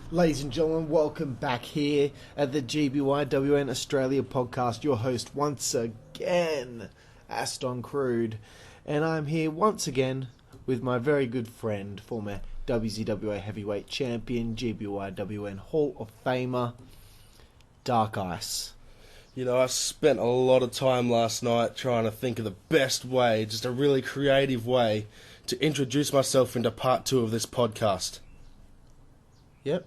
Ladies and gentlemen, welcome back here at the GBYWN Australia podcast. Your host once again, Aston Crude, and I'm here once again with my very good friend, former WZWA heavyweight champion, GBYWN Hall of Famer, Dark Ice. You know, I spent a lot of time last night trying to think of the best way, just a really creative way, to introduce myself into part 2 of this podcast. Yep.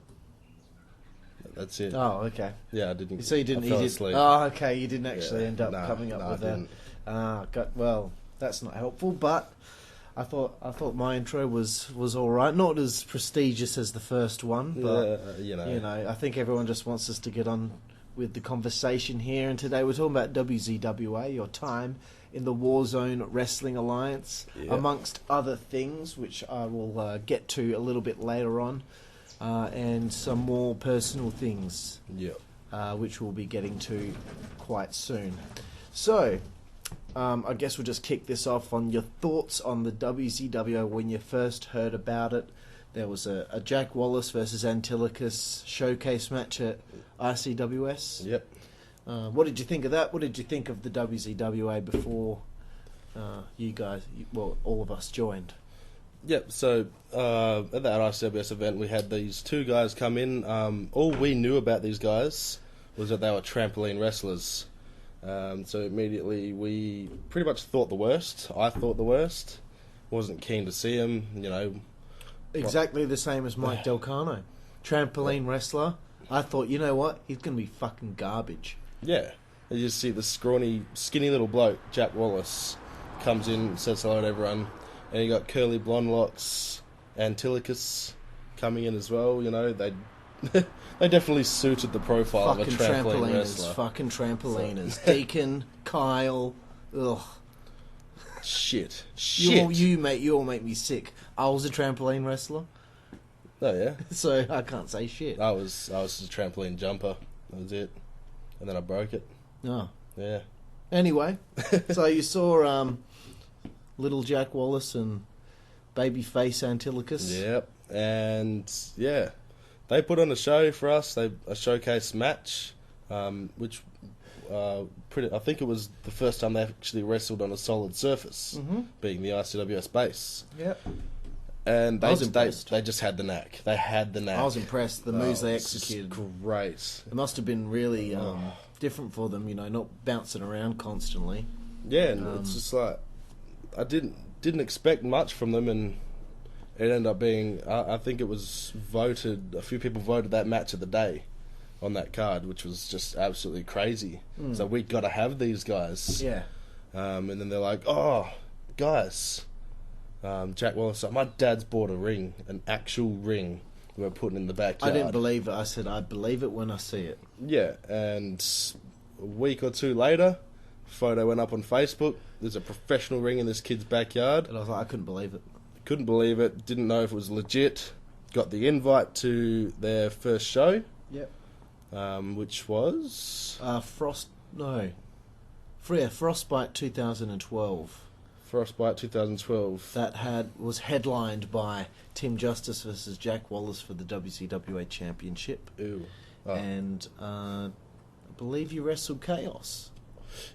That's it. Oh, okay. Yeah, I didn't. So you didn't. I fell asleep. Oh, okay. You didn't actually end up No, coming up no, with I didn't. Well, that's not helpful. But I thought my intro was all right. Not as prestigious as the first one, but you know. I think everyone just wants us to get on with the conversation here. And today we're talking about WZWA, your time in the Warzone Wrestling Alliance, amongst other things, which I will get to a little bit later on. And some more personal things, which we'll be getting to quite soon. So, I guess we'll just kick this off on your thoughts on the WZWA when you first heard about it. There was a Jack Wallace versus Antilochus showcase match at ICWS. Yep. What did you think of that? What did you think of the WZWA before you guys, all of us joined? Yep, so at that ICWS event, we had these two guys come in. All we knew about these guys was that they were trampoline wrestlers. So immediately we pretty much thought the worst. I thought the worst. Wasn't keen to see him, Exactly the same as Mike Delcano. Trampoline wrestler. I thought, you know what? He's going to be fucking garbage. Yeah. You just see the scrawny, skinny little bloke, Jack Wallace, comes in, says hello to everyone. And you got curly blonde locks, Antilochus coming in as well. They they definitely suited the profile of a trampoline wrestler. Fucking trampoliners. So. Deacon, Kyle, ugh. Shit. You all make me sick. I was a trampoline wrestler. Oh yeah. So I can't say shit. I was just a trampoline jumper. That was it. And then I broke it. Oh. Yeah. Anyway, so you saw Little Jack Wallace and Babyface Antilochus. Yep, and yeah, they put on a show for us. A showcase match, which I think it was the first time they actually wrestled on a solid surface, being the ICWS base. Yep. And they just had the knack. They had the knack. I was impressed. The moves they executed. Great. It must have been really different for them, not bouncing around constantly. Yeah, and it's just like, I didn't expect much from them, and it ended up being, I think it was voted, a few people voted that match of the day on that card, which was just absolutely crazy. So we got to have these guys. Yeah. And then they're like, oh, guys, Jack Wallace, my dad's bought a ring, an actual ring we were putting in the backyard. I didn't believe it. I said, I believe it when I see it. Yeah, and a week or two later, photo went up on Facebook. There's a professional ring in this kid's backyard. And I was like, I couldn't believe it. Couldn't believe it. Didn't know if it was legit. Got the invite to their first show. Yep. Which was... Frostbite 2012. Frostbite 2012. That was headlined by Tim Justice versus Jack Wallace for the WZWA Championship. Ooh. Oh. And I believe you wrestled Chaos.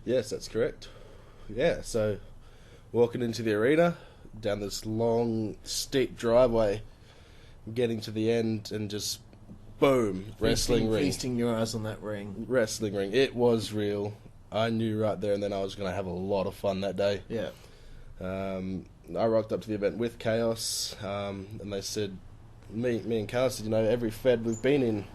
Yes, that's correct. Yeah, so walking into the arena, down this long, steep driveway, getting to the end, and just boom, wrestling ring. Feasting your eyes on that ring. Wrestling ring. It was real. I knew right there and then I was going to have a lot of fun that day. Yeah. I rocked up to the event with Chaos, and they said, me and Chaos said, every Fed we've been in,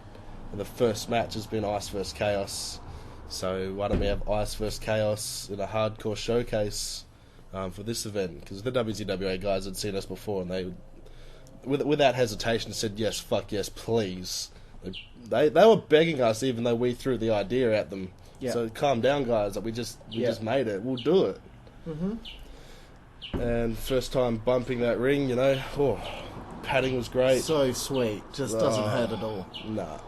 the first match has been Ice vs Chaos. So why don't we have Ice vs Chaos in a hardcore showcase for this event? Because the WZWA guys had seen us before, and they, without hesitation, said yes, fuck yes, please. They were begging us, even though we threw the idea at them. Yep. So calm down, guys. We just made it. We'll do it. And first time bumping that ring, padding was great. So sweet. Just doesn't hurt at all. Nah.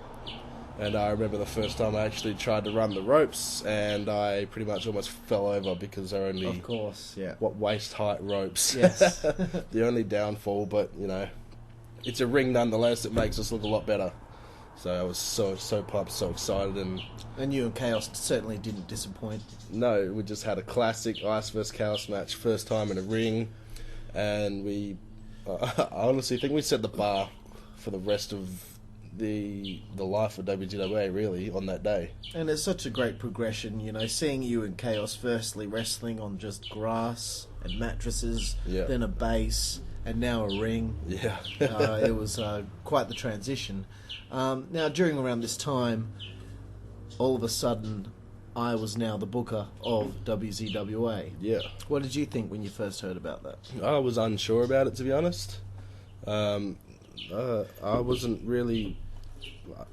And I remember the first time I actually tried to run the ropes, and I pretty much almost fell over because they're only, of course, yeah, waist height ropes. Yes. The only downfall, but it's a ring nonetheless. It makes us look a lot better. So I was so pumped, so excited, And you and Chaos certainly didn't disappoint. no, we just had a classic Ice vs Chaos match, first time in a ring, and I honestly think we set the bar for the rest of the life of WZWA really on that day. And it's such a great progression, you know, seeing you and Chaos firstly wrestling on just grass and mattresses, Yeah. then a base, and now a ring. Yeah. It was quite the transition. Now, during around this time, all of a sudden, I was now the booker of WZWA. Yeah. What did you think when you first heard about that? I was unsure about it, to be honest. I wasn't really,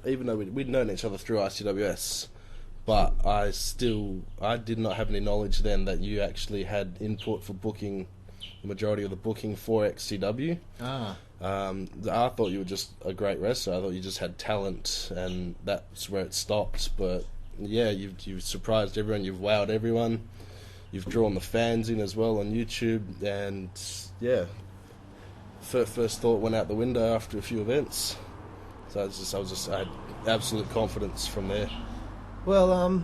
even though we'd known each other through ICWS, but I did not have any knowledge then that you actually had input for booking the majority of the booking for XCW. I thought you were just a great wrestler. I thought you just had talent, and that's where it stopped. But yeah, you've surprised everyone. You've wowed everyone. You've drawn the fans in as well on YouTube, and yeah, first thought went out the window after a few events. So I had absolute confidence from there. Well,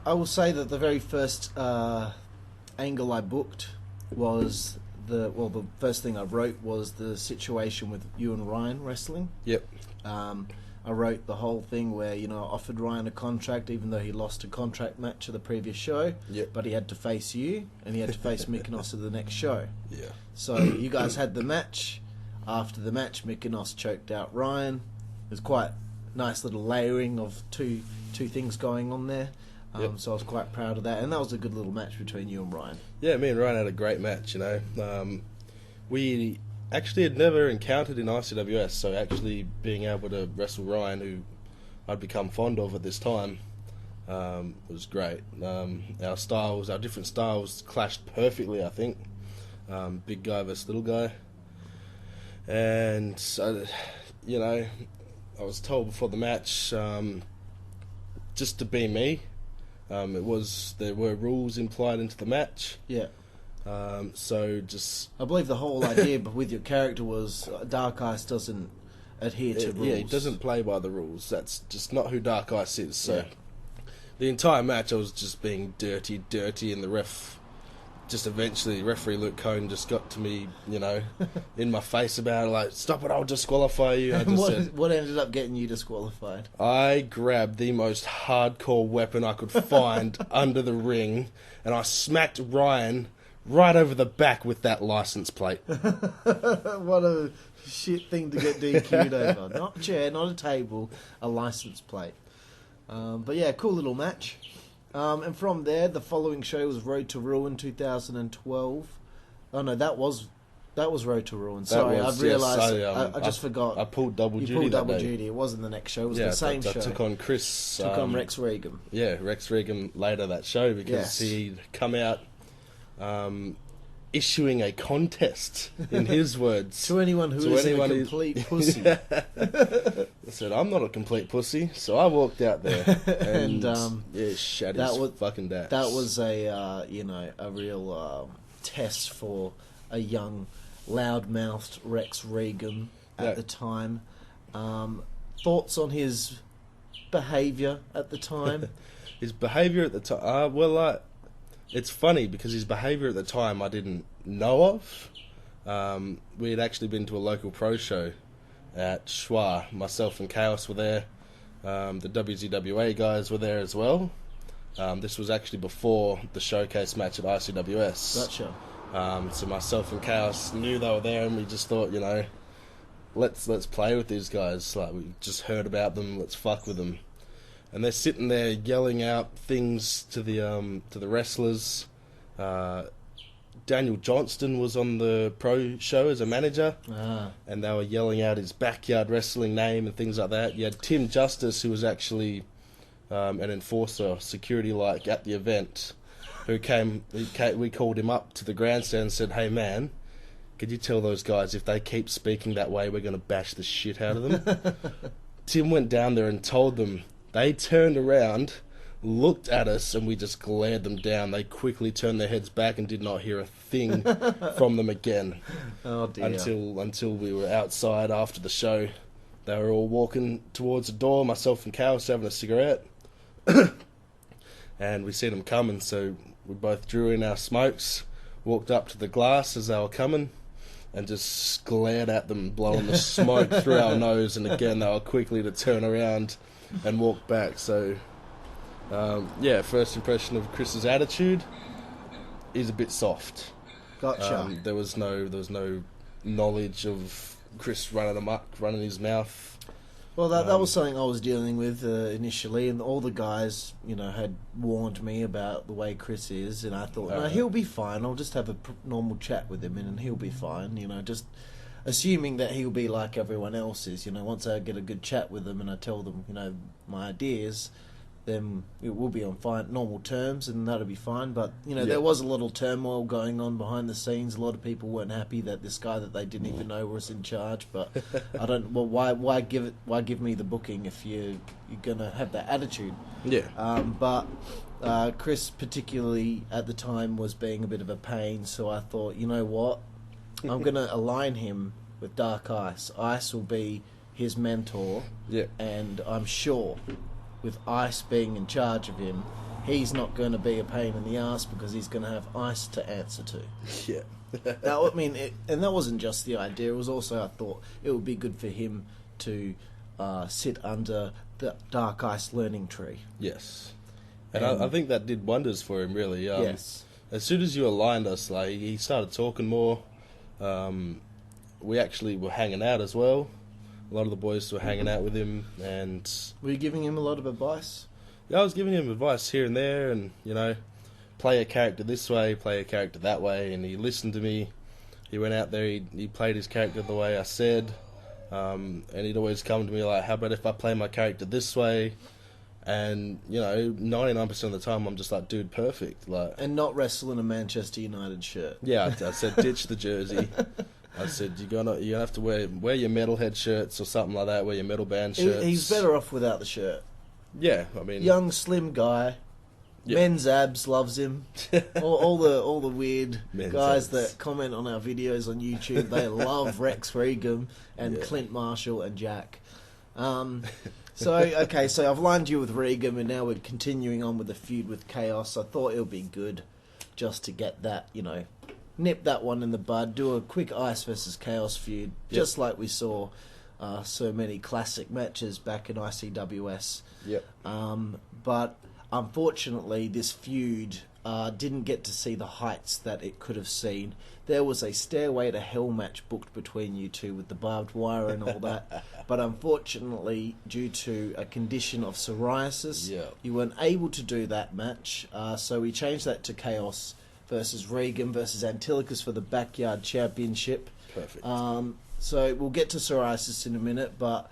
I will say that the very first angle I booked was the first thing I wrote was the situation with you and Ryan wrestling. Yep. I wrote the whole thing where, you know, I offered Ryan a contract even though he lost a contract match at the previous show. Yep. But he had to face you, and he had to face Mykonos at the next show. Yeah. So you guys had the match. After the match, Mykonos choked out Ryan. It was quite nice little layering of two things going on there. Yep. So I was quite proud of that, and that was a good little match between you and Ryan. Yeah, me and Ryan had a great match, you know. We actually had never encountered in ICWS, so actually being able to wrestle Ryan, who I'd become fond of at this time, was great. Our different styles clashed perfectly, I think. Big guy versus little guy. And, you know, I was told before the match, just to be me. There were rules implied into the match. Yeah. So just... I believe the whole idea with your character was Dark Ice doesn't adhere to rules. Yeah, he doesn't play by the rules. That's just not who Dark Ice is. So Yeah. the entire match I was just being dirty, and the referee Luke Cohn just got to me, you know, in my face about it, like, stop it, I'll disqualify you. I just said, what ended up getting you disqualified? I grabbed the most hardcore weapon I could find under the ring, and I smacked Ryan right over the back with that license plate. What a shit thing to get DQ'd over. Not a chair, not a table, a license plate. But yeah, cool little match. And from there, the following show was Road to Ruin 2012. Oh no, that was Road to Ruin. Sorry, I've realised. I just forgot. I pulled double duty. You pulled double that day. duty. It wasn't the next show. It was the same show. I took on Chris. Took on Rex Regan. Yeah, Rex Regan later that show because he'd come out issuing a contest, in his words. To anyone who isn't a complete pussy. I said, I'm not a complete pussy, so I walked out there and shat his fucking dash. That was a real test for a young, loud-mouthed Rex Regan at the time. Thoughts on his behaviour at the time? His behaviour at the time? It's funny because his behaviour at the time I didn't know of. We had actually been to a local pro show at Schwa. Myself and Chaos were there. The WZWA guys were there as well. This was actually before the showcase match at ICWS. Gotcha. So myself and Chaos knew they were there, and we just thought, you know, let's play with these guys. Like, we just heard about them. Let's fuck with them. And they're sitting there yelling out things to the wrestlers. Daniel Johnston was on the pro show as a manager, and they were yelling out his backyard wrestling name and things like that. You had Tim Justice, who was actually an enforcer, security-like, at the event, who came. We called him up to the grandstand and said, "Hey man, could you tell those guys if they keep speaking that way, we're going to bash the shit out of them?" Tim went down there and told them. They turned around, looked at us, and we just glared them down. They quickly turned their heads back and did not hear a thing from them again. Oh dear. Until we were outside after the show, they were all walking towards the door, myself and Chaos having a cigarette. And we seen them coming, so we both drew in our smokes, walked up to the glass as they were coming, and just glared at them, blowing the smoke through our nose. And again, they were quickly to turn around and walk back. So, first impression of Chris's attitude is a bit soft. Gotcha. There was no knowledge of Chris running amok, running his mouth. Well, that was something I was dealing with initially, and all the guys, had warned me about the way Chris is, and I thought, no, he'll be fine. I'll just have a normal chat with him, and he'll be fine. Just assuming that he'll be like everyone else is. Once I get a good chat with them and I tell them, my ideas, then it will be on fine, normal terms, and that'll be fine. But there was a little turmoil going on behind the scenes. A lot of people weren't happy that this guy that they didn't even know was in charge. But I don't. Well, why give me the booking if you're gonna have that attitude? Yeah. But Chris, particularly at the time, was being a bit of a pain. So I thought, you know what, I'm gonna align him with Dark Ice. Ice will be his mentor. Yeah. And I'm sure, with Ice being in charge of him, he's not going to be a pain in the ass because he's going to have Ice to answer to. Yeah. Now, and that wasn't just the idea. It was also, I thought, it would be good for him to sit under the Dark Ice learning tree. Yes. And I think that did wonders for him, really. Yes. As soon as you aligned us, he started talking more. We actually were hanging out as well. A lot of the boys were hanging out with him, and were you giving him a lot of advice? Yeah, I was giving him advice here and there, and play a character this way, play a character that way, and he listened to me. He went out there, he played his character the way I said, and he'd always come to me like, "How about if I play my character this way?" And 99% of the time, I'm just like, "Dude, perfect!" And not wrestle in a Manchester United shirt. Yeah, I said, ditch the jersey. I said, you're gonna have to wear your metalhead shirts or something like that. Wear your metal band shirts. He's better off without the shirt. Yeah, I mean, young, slim guy. Yeah. Men's Abs loves him. all the weird guys that comment on our videos on YouTube, they love Rex Regum and Clint Marshall and Jack. So I've lined you with Regum, and now we're continuing on with the feud with Chaos. I thought it would be good just to get that, nip that one in the bud, do a quick Ice versus Chaos feud, just like we saw so many classic matches back in ICWS. Yep. But unfortunately, this feud didn't get to see the heights that it could have seen. There was a Stairway to Hell match booked between you two with the barbed wire and all that. But unfortunately, due to a condition of psoriasis, you weren't able to do that match. So we changed that to Chaos versus Regan versus Antilochus for the Backyard Championship. Perfect. So we'll get to psoriasis in a minute, but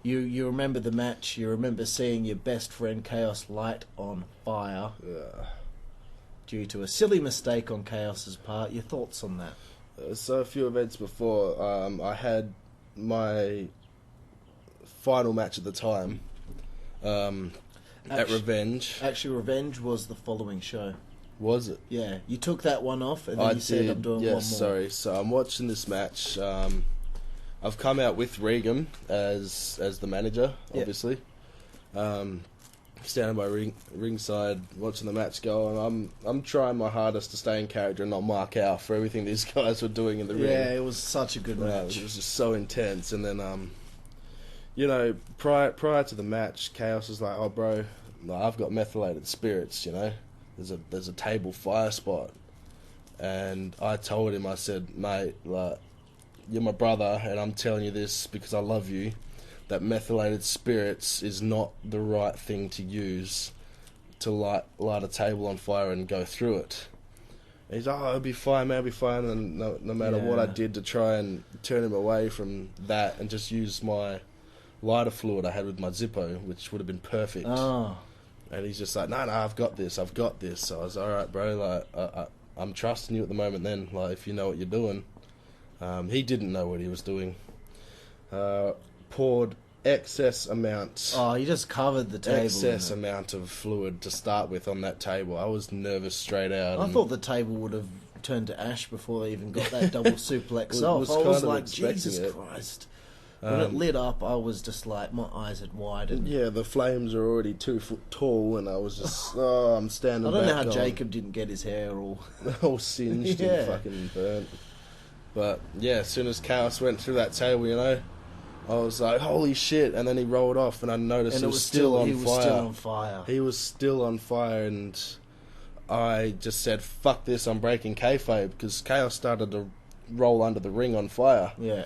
you remember the match. You remember seeing your best friend Chaos light on fire due to a silly mistake on Chaos's part. Your thoughts on that? So a few events before, I had my final match at the time at Revenge. Actually, Revenge was the following show. Was it? Yeah, you took that one off, and then you said, "I'm doing one more." Sorry. So I'm watching this match. I've come out with Regum as the manager, obviously. Standing by ringside, watching the match go, and I'm trying my hardest to stay in character and not mark out for everything these guys were doing in the ring. Yeah, it was such a good match. It was just so intense. And then, prior to the match, Chaos was like, "Oh, bro, I've got methylated spirits. There's a table fire spot." And I told him, I said, "Mate, you're my brother, and I'm telling you this because I love you, that methylated spirits is not the right thing to use to light a table on fire and go through it." And he's like, "Oh, it'll be fine, man, it'll be fine." And no matter what I did to try and turn him away from that and just use my lighter fluid I had with my Zippo, which would have been perfect. Oh. And he's just like, no, I've got this. So I was, all right, bro, I'm trusting you at the moment then, if you know what you're doing. He didn't know what he was doing. Poured excess amount. Oh, he just covered the table. Excess amount of fluid to start with on that table. I was nervous straight out. I thought the table would have turned to ash before they even got that double suplex off. I was like, Jesus Christ. When it lit up, I was just like, my eyes had widened. Yeah, the flames are already 2 foot tall, and I was just, I'm standing back. I don't know how Jacob didn't get his hair all singed and fucking burnt. But yeah, as soon as Chaos went through that table, I was like, holy shit, and then he rolled off, and I noticed he was still on fire. He was still on fire. He was still on fire, and I just said, fuck this, I'm breaking kayfabe, because Chaos started to roll under the ring on fire. Yeah.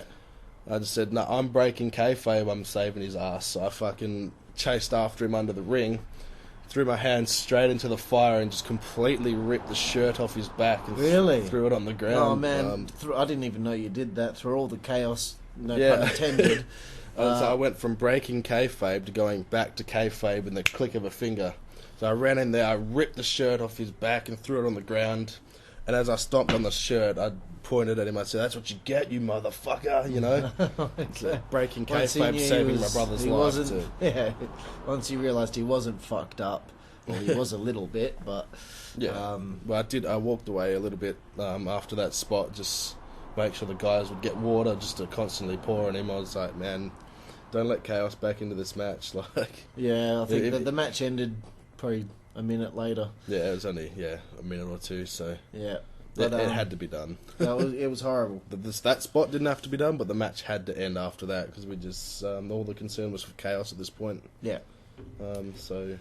I just said, no, I'm breaking kayfabe, I'm saving his ass. So I fucking chased after him under the ring, threw my hands straight into the fire, and just completely ripped the shirt off his back and threw it on the ground. Oh, man, I didn't even know you did that. Through all the chaos, no pun intended. So I went from breaking kayfabe to going back to kayfabe in the click of a finger. So I ran in there, I ripped the shirt off his back and threw it on the ground. And as I stomped on the shirt, I pointed at him. I said, "That's what you get, you motherfucker!" Breaking kayfabe, saving my brother's life. Too. Yeah. Once he realised he wasn't fucked up, well, he was a little bit, but yeah. But I walked away a little bit after that spot, just make sure the guys would get water, just to constantly pour on him. I was like, man, don't let Chaos back into this match. Yeah, I think that the match ended probably a minute later. Yeah, it was only a minute or two. So yeah. But it had to be done. It was horrible. That spot didn't have to be done, but the match had to end after that, because we just all the concern was for Chaos at this point. Yeah. So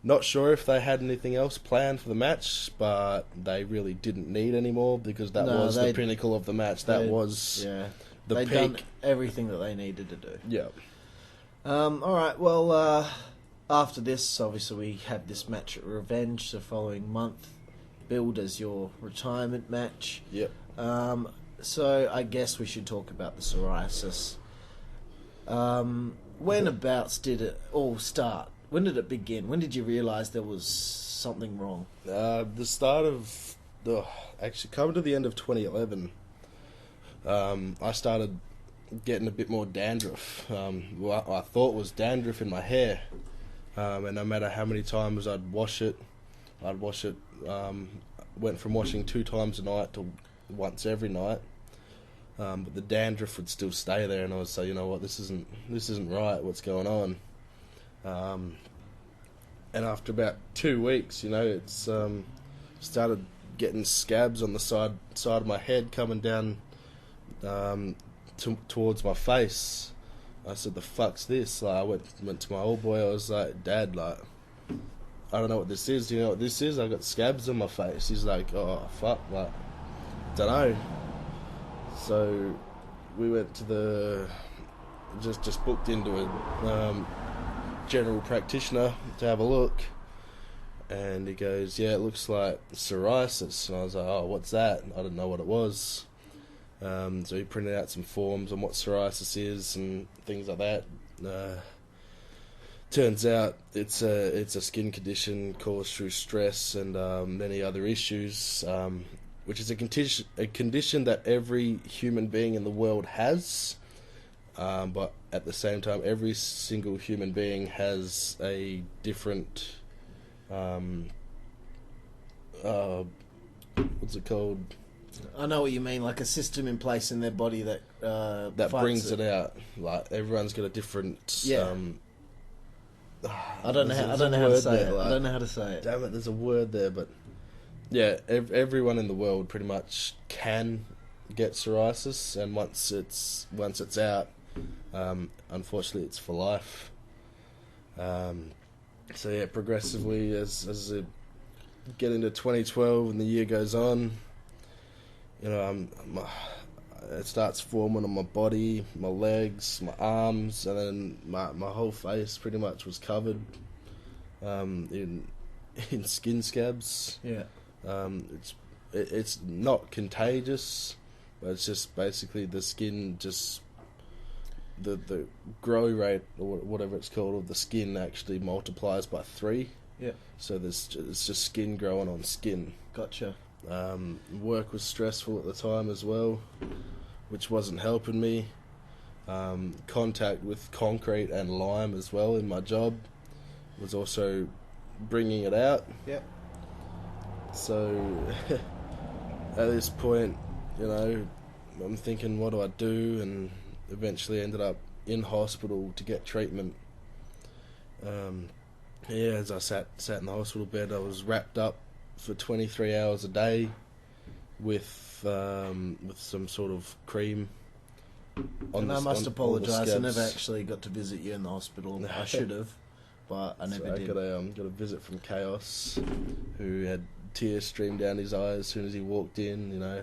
not sure if they had anything else planned for the match, but they really didn't need any more, because that was the pinnacle of the match. That was the peak. Done everything that they needed to do. Yeah. All right. Well, after this, obviously we had this match at Revenge the following month. Billed as your retirement match. Yep. So I guess we should talk about the psoriasis. Whenabouts did it all start? When did it begin? When did you realise there was something wrong? The start of actually coming to the end of 2011. I started getting a bit more dandruff. What I thought was dandruff in my hair, and no matter how many times I'd wash it. Went from washing 2 times a night to once every night, but the dandruff would still stay there, and I would say, you know what, this isn't right. What's going on? And after about 2 weeks, it's started getting scabs on the side of my head coming down towards my face. I said, "The fuck's this?" I went to my old boy. I was like, "Dad, I don't know what this is. Do you know what this is? I got scabs on my face." He's like, "Oh, fuck, don't know." So we went to just booked into a general practitioner to have a look, and he goes, "Yeah, it looks like psoriasis." And I was like, "Oh, what's that?" I didn't know what it was. So he printed out some forms on what psoriasis is and things like that. Turns out it's a skin condition caused through stress and many other issues, which is a condition that every human being in the world has, but at the same time, every single human being has a different what's it called? I know what you mean, like a system in place in their body that brings it out. Like everyone's got a different. I don't know how to say it. I don't know how to say it. Damn it, there's a word there, but yeah, everyone in the world pretty much can get psoriasis, and once it's out, unfortunately, it's for life. So yeah, progressively as it get into 2012 and the year goes on, it starts forming on my body, my legs, my arms, and then my whole face pretty much was covered in skin scabs. Yeah. It's not contagious, but it's just basically the skin just the grow rate or whatever it's called of the skin actually multiplies by 3. Yeah. So it's just skin growing on skin. Gotcha. Work was stressful at the time as well, which wasn't helping me. Contact with concrete and lime as well in my job was also bringing it out. Yep. So at this point, I'm thinking, what do I do? And eventually ended up in hospital to get treatment. As I sat in the hospital bed, I was wrapped up for 23 hours a day with some sort of cream. And I must apologise. I never actually got to visit you in the hospital. I should have, but I never did. I got a visit from Chaos, who had tears stream down his eyes as soon as he walked in. You know,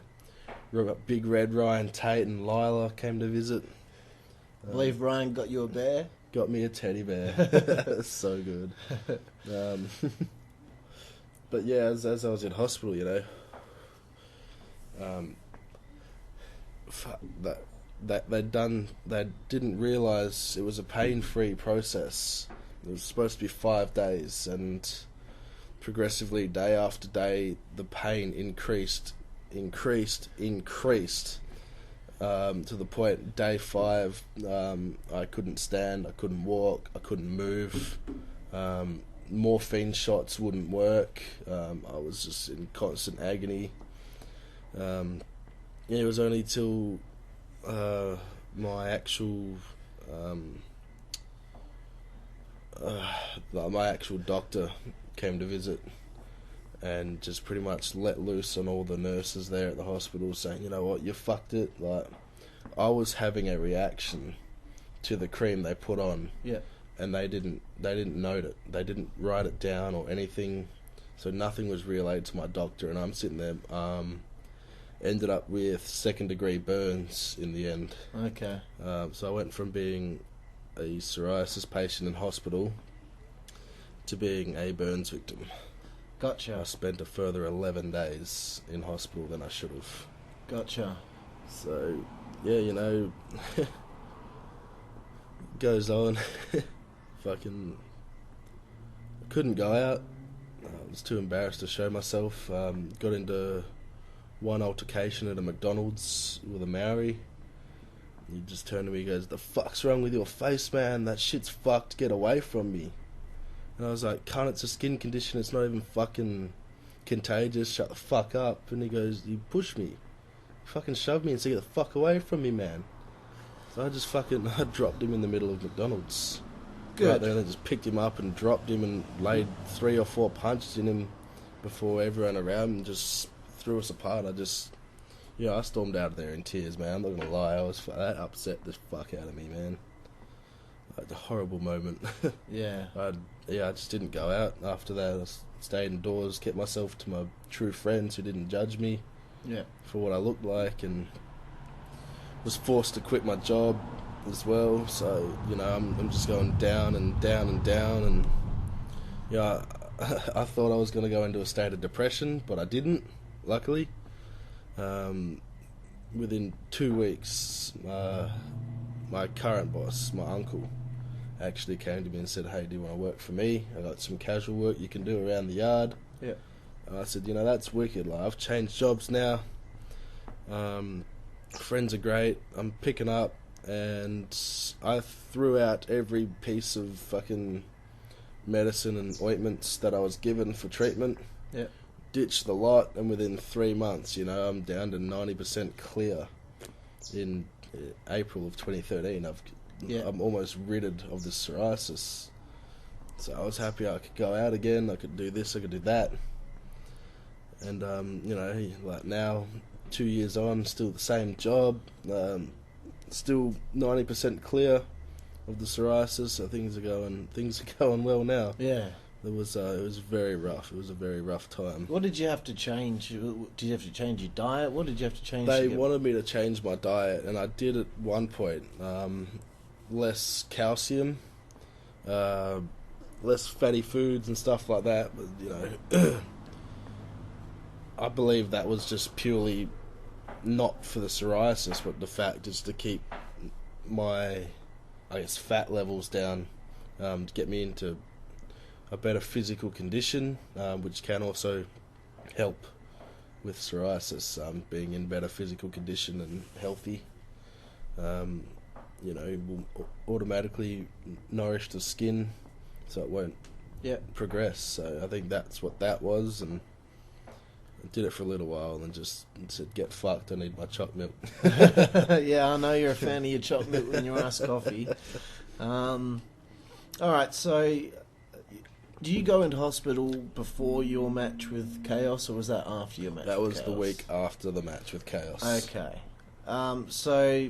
Big Red, Ryan Tate, and Lila came to visit. I believe Ryan got you a bear. Got me a teddy bear. So good. But yeah, as I was in hospital, you know, they didn't realise it was a pain-free process. It was supposed to be 5 days, and progressively, day after day, the pain increased, to the point, day 5, I couldn't stand, I couldn't walk, I couldn't move, morphine shots wouldn't work, I was just in constant agony. It was only till my actual doctor came to visit and just pretty much let loose on all the nurses there at the hospital, saying, you know what, you fucked it. Like, I was having a reaction to the cream they put on, and they didn't note it. They didn't write it down or anything, so nothing was relayed to my doctor. And I'm sitting there, ended up with 2nd-degree burns in the end. Okay. So I went from being a psoriasis patient in hospital to being a burns victim. Gotcha. I spent a further 11 days in hospital than I should have. Gotcha. So, yeah, you know, goes on. Fucking couldn't go out. I was too embarrassed to show myself. Got into one altercation at a McDonald's with a Maori. He just turned to me and goes, "The fuck's wrong with your face, man? That shit's fucked. Get away from me." And I was like, "Cunt, it's a skin condition. It's not even fucking contagious. Shut the fuck up." And he goes, "You pushed me. You fucking shoved me and said, get the fuck away from me, man." So I just I dropped him in the middle of McDonald's. Good. Right there, and I just picked him up and dropped him and laid 3 or 4 punches in him before everyone around and just threw us apart. I stormed out of there in tears, man. I'm not gonna lie. That upset the fuck out of me, man. Like, a horrible moment. Yeah. I just didn't go out after that. I stayed indoors, kept myself to my true friends who didn't judge me for what I looked like, and was forced to quit my job as well. So, you know, I'm just going down and down and down, and I thought I was going to go into a state of depression, but I didn't, luckily. Within 2 weeks, my current boss, my uncle, actually came to me and said, "Hey, do you want to work for me? I got some casual work you can do around the yard." Yeah. And I said, "You know, that's wicked. Like, I've changed jobs now. Friends are great. I'm picking up." And I threw out every piece of fucking medicine and ointments that I was given for treatment. Yeah. Ditched the lot, and within 3 months, you know, I'm down to 90% clear. In April of 2013, I'm almost ridded of this psoriasis. So I was happy I could go out again, I could do this, I could do that. And, you know, like now, 2 years on, still the same job, still 90% clear of the psoriasis, so things are going well now. Yeah. It was very rough. It was a very rough time. What did you have to change? Did you have to change your diet? What did you have to change? They wanted me to change my diet, and I did at one point. Less calcium, less fatty foods and stuff like that. But, you know, I believe that was just purely not for the psoriasis, but the fact is to keep my, I guess, fat levels down, to get me into a better physical condition, which can also help with psoriasis, being in better physical condition and healthy, you know, will automatically nourish the skin, so it won't progress. So I think that's what that was, and Did it for a little while and then just said, "Get fucked. I need my choc milk." Yeah, I know you're a fan of your chocolate milk and your iced coffee. All right, so do you go into hospital before your match with Chaos, or was that after your match? That with was Chaos? the week after the match with Chaos. Okay. So,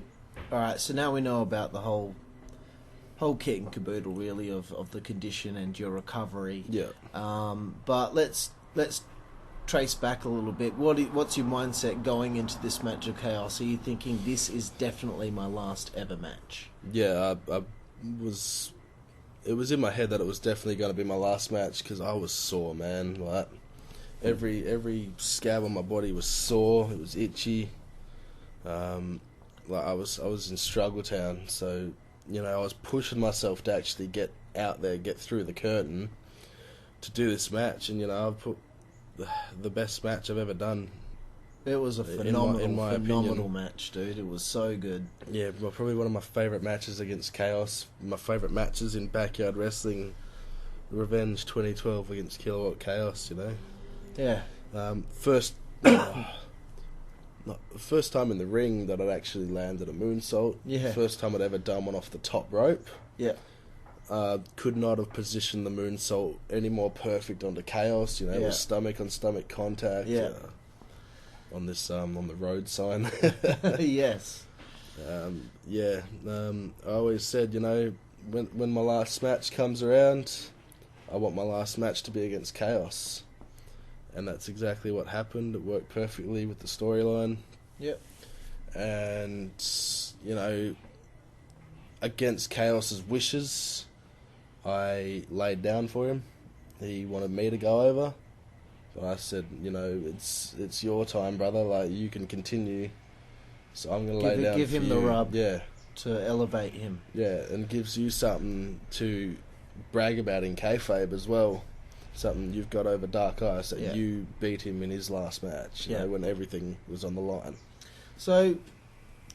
all right. So now we know about the whole kit and caboodle, really, of the condition and your recovery. Yeah. But let's trace back a little bit. What's your mindset going into this match of Chaos? Are you thinking this is definitely my last ever match? Yeah, it was in my head that it was definitely going to be my last match because I was sore, man. Like every scab on my body was sore. It was itchy. Like I was in struggle town, so I was pushing myself to actually get out there, get through the curtain to do this match, and I've put the best match I've ever done. It was a phenomenal opinion. match, dude. It was so good. Yeah, probably one of my favourite matches against Chaos. My favourite matches in backyard wrestling. Revenge 2012 against Kilowatt Chaos, Yeah. First time in the ring that I'd actually landed a moonsault. Yeah. First time I'd ever done one off the top rope. Yeah. Could not have positioned the moonsault any more perfect onto Chaos. It was stomach on stomach contact. Yeah. On this on the road sign. Yes. I always said, when my last match comes around, I want my last match to be against Chaos. And that's exactly what happened. It worked perfectly with the storyline. Yep. And, against Chaos's wishes, I laid down for him. He wanted me to go over. But I said, it's your time, brother. Like, you can continue. So I'm going to lay down give for him you. the rub. Yeah. To elevate him. Yeah, and gives you something to brag about in kayfabe as well. Something you've got over Dark Ice, that you beat him in his last match, when everything was on the line. So,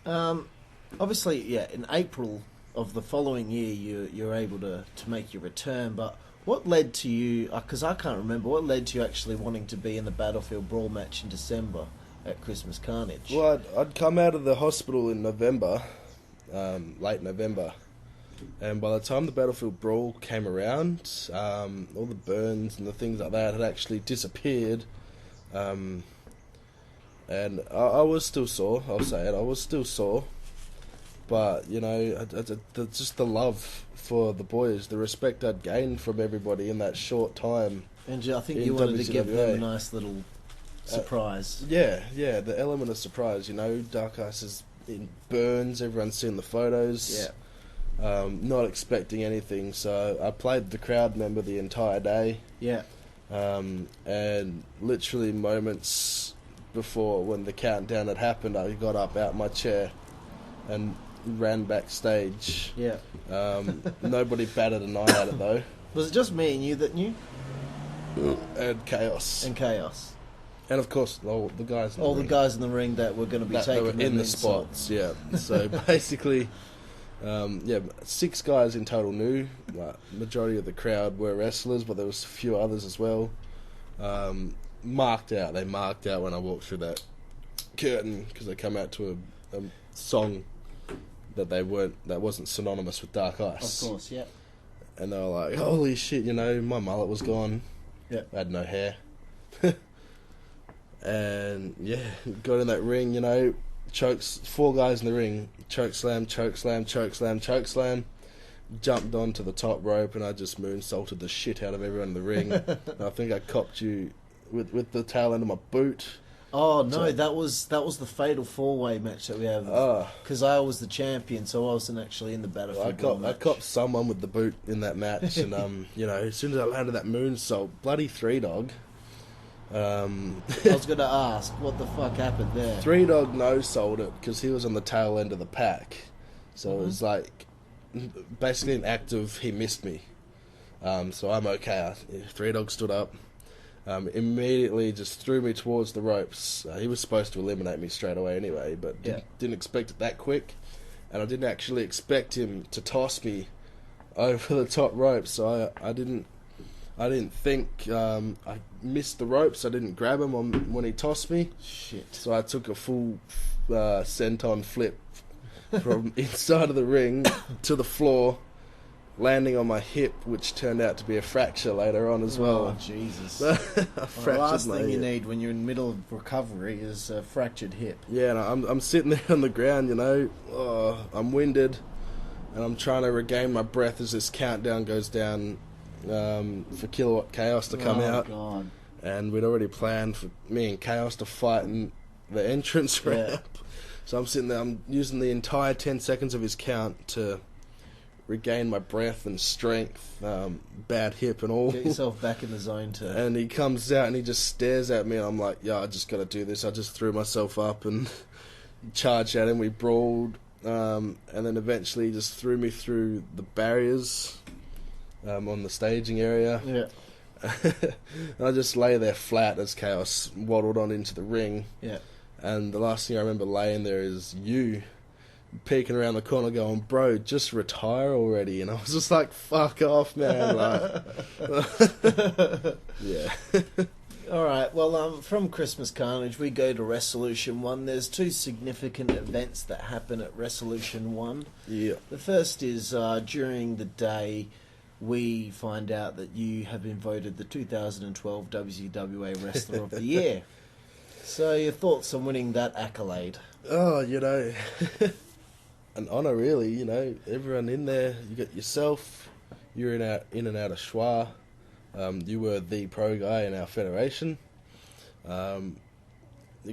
obviously, in April of the following year, you're able to make your return, but what led to you, because I can't remember, what led to you actually wanting to be in the Battlefield Brawl match in December at Christmas Carnage? Well, I'd come out of the hospital in November, late November, and by the time the Battlefield Brawl came around, all the burns and the things like that had actually disappeared, and I was still sore, I'll say it, I was still sore, but, just the love for the boys, the respect I'd gained from everybody in that short time. And I think you wanted to give them a WZWA. nice little surprise. Yeah, the element of surprise, Dark Ice is in burns, everyone's seen the photos. Yeah. Not expecting anything, so I played the crowd member the entire day. Yeah. And literally moments before when the countdown had happened, I got up out my chair and ran backstage. Yeah. Nobody batted an eye at it though. Was it just me and you that knew? And Chaos. And of course, all the guys in the ring. The guys in the ring that were going to be That taking were in the spots, yeah. So basically, 6 guys in total knew. Majority of the crowd were wrestlers, but there was a few others as well. They marked out when I walked through that curtain because they come out to a song that wasn't synonymous with Dark Ice. Of course, yeah. And they were like, "Holy shit!" My mullet was gone. Yeah. I had no hair. And got in that ring, 4 guys in the ring, choke slam, jumped onto the top rope, and I just moonsaulted the shit out of everyone in the ring. And I think I copped you with the tail end of my boot. Oh no, that was the fatal 4-way match that we have. Because I was the champion, so I wasn't actually in the Battlefield. I copped someone with the boot in that match, and as soon as I landed that moonsault, bloody 3-Dog. I was going to ask, what the fuck happened there? 3-Dog no-sold it because he was on the tail end of the pack. So it was like basically an act of he missed me. So I'm okay. 3-Dog stood up, immediately just threw me towards the ropes. He was supposed to eliminate me straight away anyway, but didn't expect it that quick. And I didn't actually expect him to toss me over the top rope, so I didn't think. I missed the ropes. I didn't grab him when he tossed me. Shit. So I took a full senton flip from inside of the ring to the floor, landing on my hip, which turned out to be a fracture later on as well. Oh, Jesus. I The fractured last my thing you hip. need when you're in the middle of recovery is a fractured hip. Yeah, and I'm sitting there on the ground, I'm winded, and I'm trying to regain my breath as this countdown goes down for Kilowatt Chaos to come out. Oh, God. And we'd already planned for me and Chaos to fight in the entrance ramp. So I'm sitting there, I'm using the entire 10 seconds of his count to regain my breath and strength, bad hip and all. Get yourself back in the zone too. And he comes out and he just stares at me, and I'm like, yeah, I just got to do this. I just threw myself up and charged at him. We brawled, and then eventually he just threw me through the barriers on the staging area. Yeah. And I just lay there flat as Chaos waddled on into the ring. Yeah. And the last thing I remember laying there is you peeking around the corner going, bro, just retire already. And I was just like, fuck off, man. Like, yeah. Alright, well, from Christmas Carnage, we go to Resolution 1. There's two significant events that happen at Resolution 1. Yeah. The first is during the day, we find out that you have been voted the 2012 WZWA Wrestler of the Year. So your thoughts on winning that accolade? Oh, an honour really, everyone in there. You got yourself, you're in and out of Schwa. You were the pro guy in our federation. You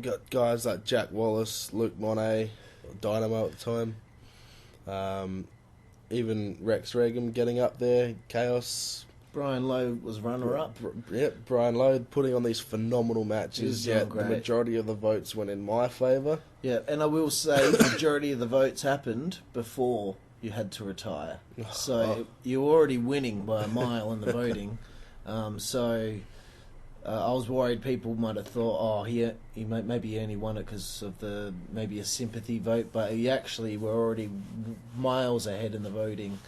got guys like Jack Wallace, Luke Monet, Dynamo at the time. Even Rex Regum getting up there, Chaos. Brian Lowe was runner-up. Yep, Brian Lowe putting on these phenomenal matches, yet the majority of the votes went in my favour. Yeah, and I will say the majority of the votes happened before you had to retire. So you were already winning by a mile in the voting. I was worried people might have thought, maybe he only won it because of maybe a sympathy vote, but you actually were already miles ahead in the voting.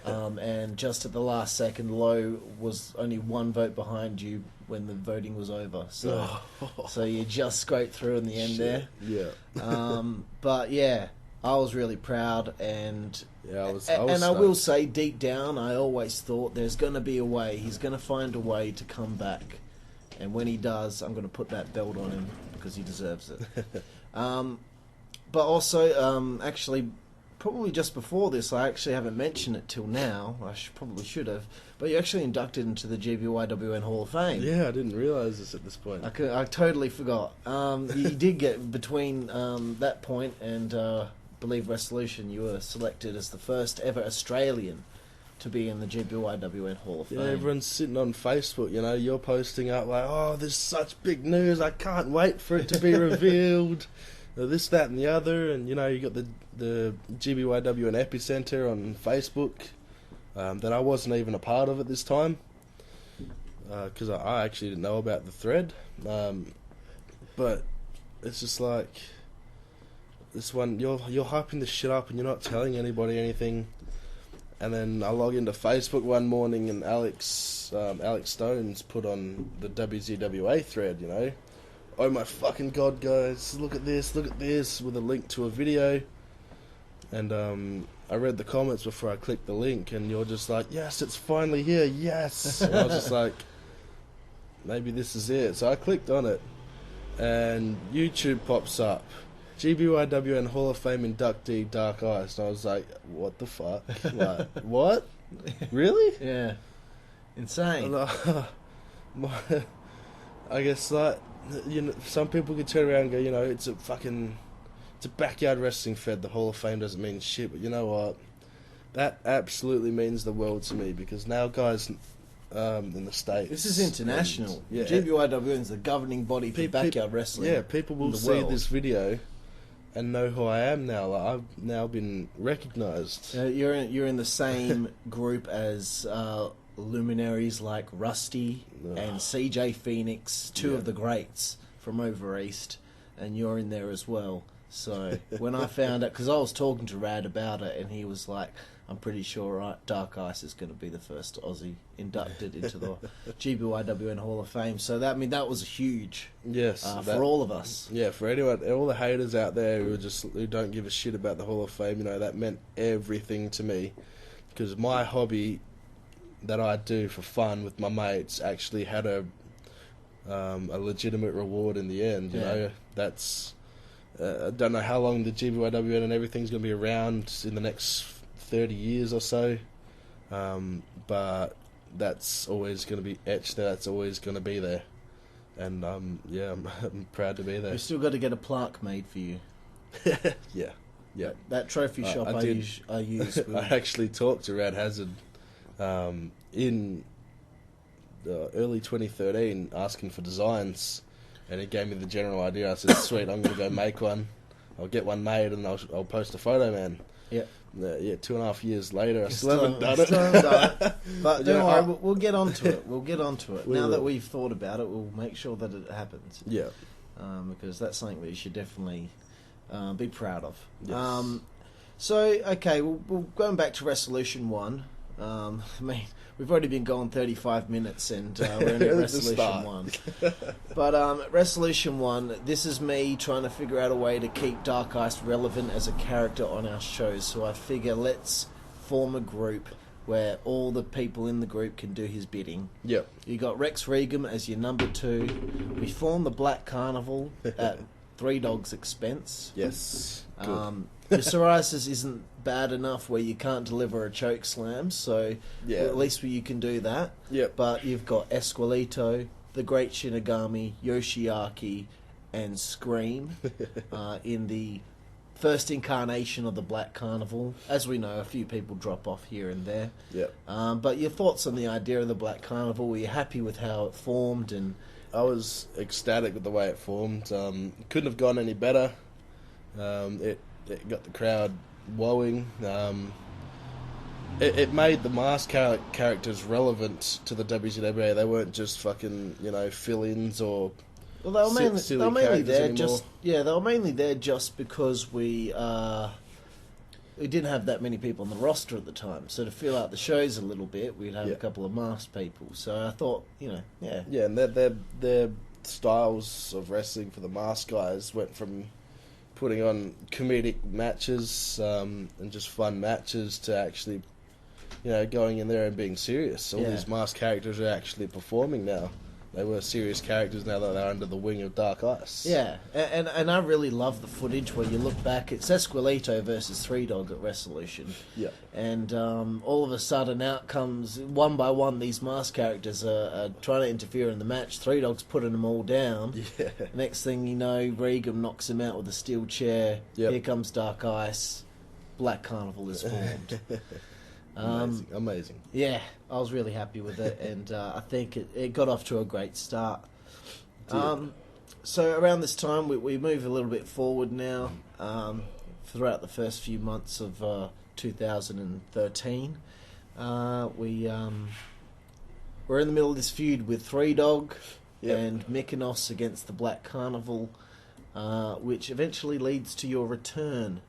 And just at the last second, Lowe was only one vote behind you when the voting was over. So you just scraped through in the end there. Yeah. But yeah, I was really proud, and I was I will say, deep down, I always thought there's going to be a way. He's going to find a way to come back, and when he does, I'm going to put that belt on him because he deserves it. But also, actually, probably just before this, I actually haven't mentioned it till now. I probably should have. But you're actually inducted into the GBYWN Hall of Fame. Yeah, I didn't realise this at this point. I totally forgot. You did get between that point and believe Resolution, you were selected as the first ever Australian to be in the GBYWN Hall of Fame. Yeah, everyone's sitting on Facebook, you're posting up like, oh, there's such big news, I can't wait for it to be revealed. This, that, and the other, and you got the GBYWN Epicenter on Facebook that I wasn't even a part of at this time because I actually didn't know about the thread. But it's just like this one, you're hyping this shit up and you're not telling anybody anything. And then I log into Facebook one morning and Alex Stone's put on the WZWA thread, oh my fucking god, guys, look at this, with a link to a video. And I read the comments before I clicked the link, and you're just like, yes, it's finally here, yes. And I was just like, maybe this is it. So I clicked on it, and YouTube pops up, GBYWN Hall of Fame inductee Dark Ice. And I was like, what the fuck? Like, what? Really? Yeah. Insane. I guess, like, some people could turn around and go, it's a backyard wrestling fed. The Hall of Fame doesn't mean shit, but you know what? That absolutely means the world to me because now guys in the States... This is international. Yeah. GBYWN is the governing body for backyard wrestling. Yeah, people will see this video and know who I am now. Like, I've now been recognised. You're in the same group as luminaries like Rusty and CJ Phoenix, two of the greats from over east, and you're in there as well. So when I found out, because I was talking to Rad about it, and he was like, I'm pretty sure Dark Ice is going to be the first Aussie inducted into the GBYWN Hall of Fame. So that was huge. Yes, for all of us. Yeah, for anyone, all the haters out there who don't give a shit about the Hall of Fame, that meant everything to me, because my hobby that I do for fun with my mates actually had a legitimate reward in the end. You know, that's I don't know how long the GBYWN and everything's going to be around in the next 30 years or so, but that's always going to be etched there. That's always going to be there, and I'm proud to be there. We've still got to get a plaque made for you. Yeah. That trophy shop I use. I actually talked to Rad Hazard in early 2013 asking for designs, and he gave me the general idea. I said, sweet, I'm going to go make one. I'll get one made and I'll post a photo, man. Yeah. 2.5 years later, I still haven't done it. But don't worry, we'll get onto it. We'll get onto it. Now that we've thought about it, we'll make sure that it happens. Yeah. Because that's something that you should definitely be proud of. Yes. Okay, we'll going back to Resolution 1. I mean, we've already been going 35 minutes and we're in Resolution 1. But Resolution 1, this is me trying to figure out a way to keep Dark Ice relevant as a character on our shows. So I figure let's form a group where all the people in the group can do his bidding. Yep. You got Rex Regum as your number 2. We form the Black Carnival at Three Dogs' expense. Yes. Good. Your psoriasis isn't bad enough where you can't deliver a choke slam, so at least you can do that. Yep. But you've got Esqueleto, the Great Shinigami, Yoshiaki, and Scream in the first incarnation of the Black Carnival. As we know, a few people drop off here and there. Yep. But your thoughts on the idea of the Black Carnival? Were you happy with how it formed? And I was ecstatic with the way it formed. Couldn't have gone any better. It got the crowd woeing. It made the mask characters relevant to the WZWA. They weren't just fucking fill-ins or they were mainly there anymore. they were mainly there just because we didn't have that many people on the roster at the time. So to fill out the shows a little bit, we'd have a couple of masked people. So I thought, and their styles of wrestling for the masked guys went from putting on comedic matches and just fun matches to actually, going in there and being serious. All these masked characters are actually performing now. They were serious characters now that they're under the wing of Dark Ice. Yeah, and I really love the footage where you look back. It's Esqueleto versus Three Dog at Resolution. Yeah. And all of a sudden out comes, one by one, these masked characters are trying to interfere in the match. Three Dog's putting them all down. Yeah. Next thing you know, Regum knocks him out with a steel chair. Yep. Here comes Dark Ice. Black Carnival is formed. Amazing. Yeah, I was really happy with it, and I think it got off to a great start. So around this time, we move a little bit forward now. Throughout the first few months of 2013, we're in the middle of this feud with Three Dog and Mykonos against the Black Carnival, which eventually leads to your return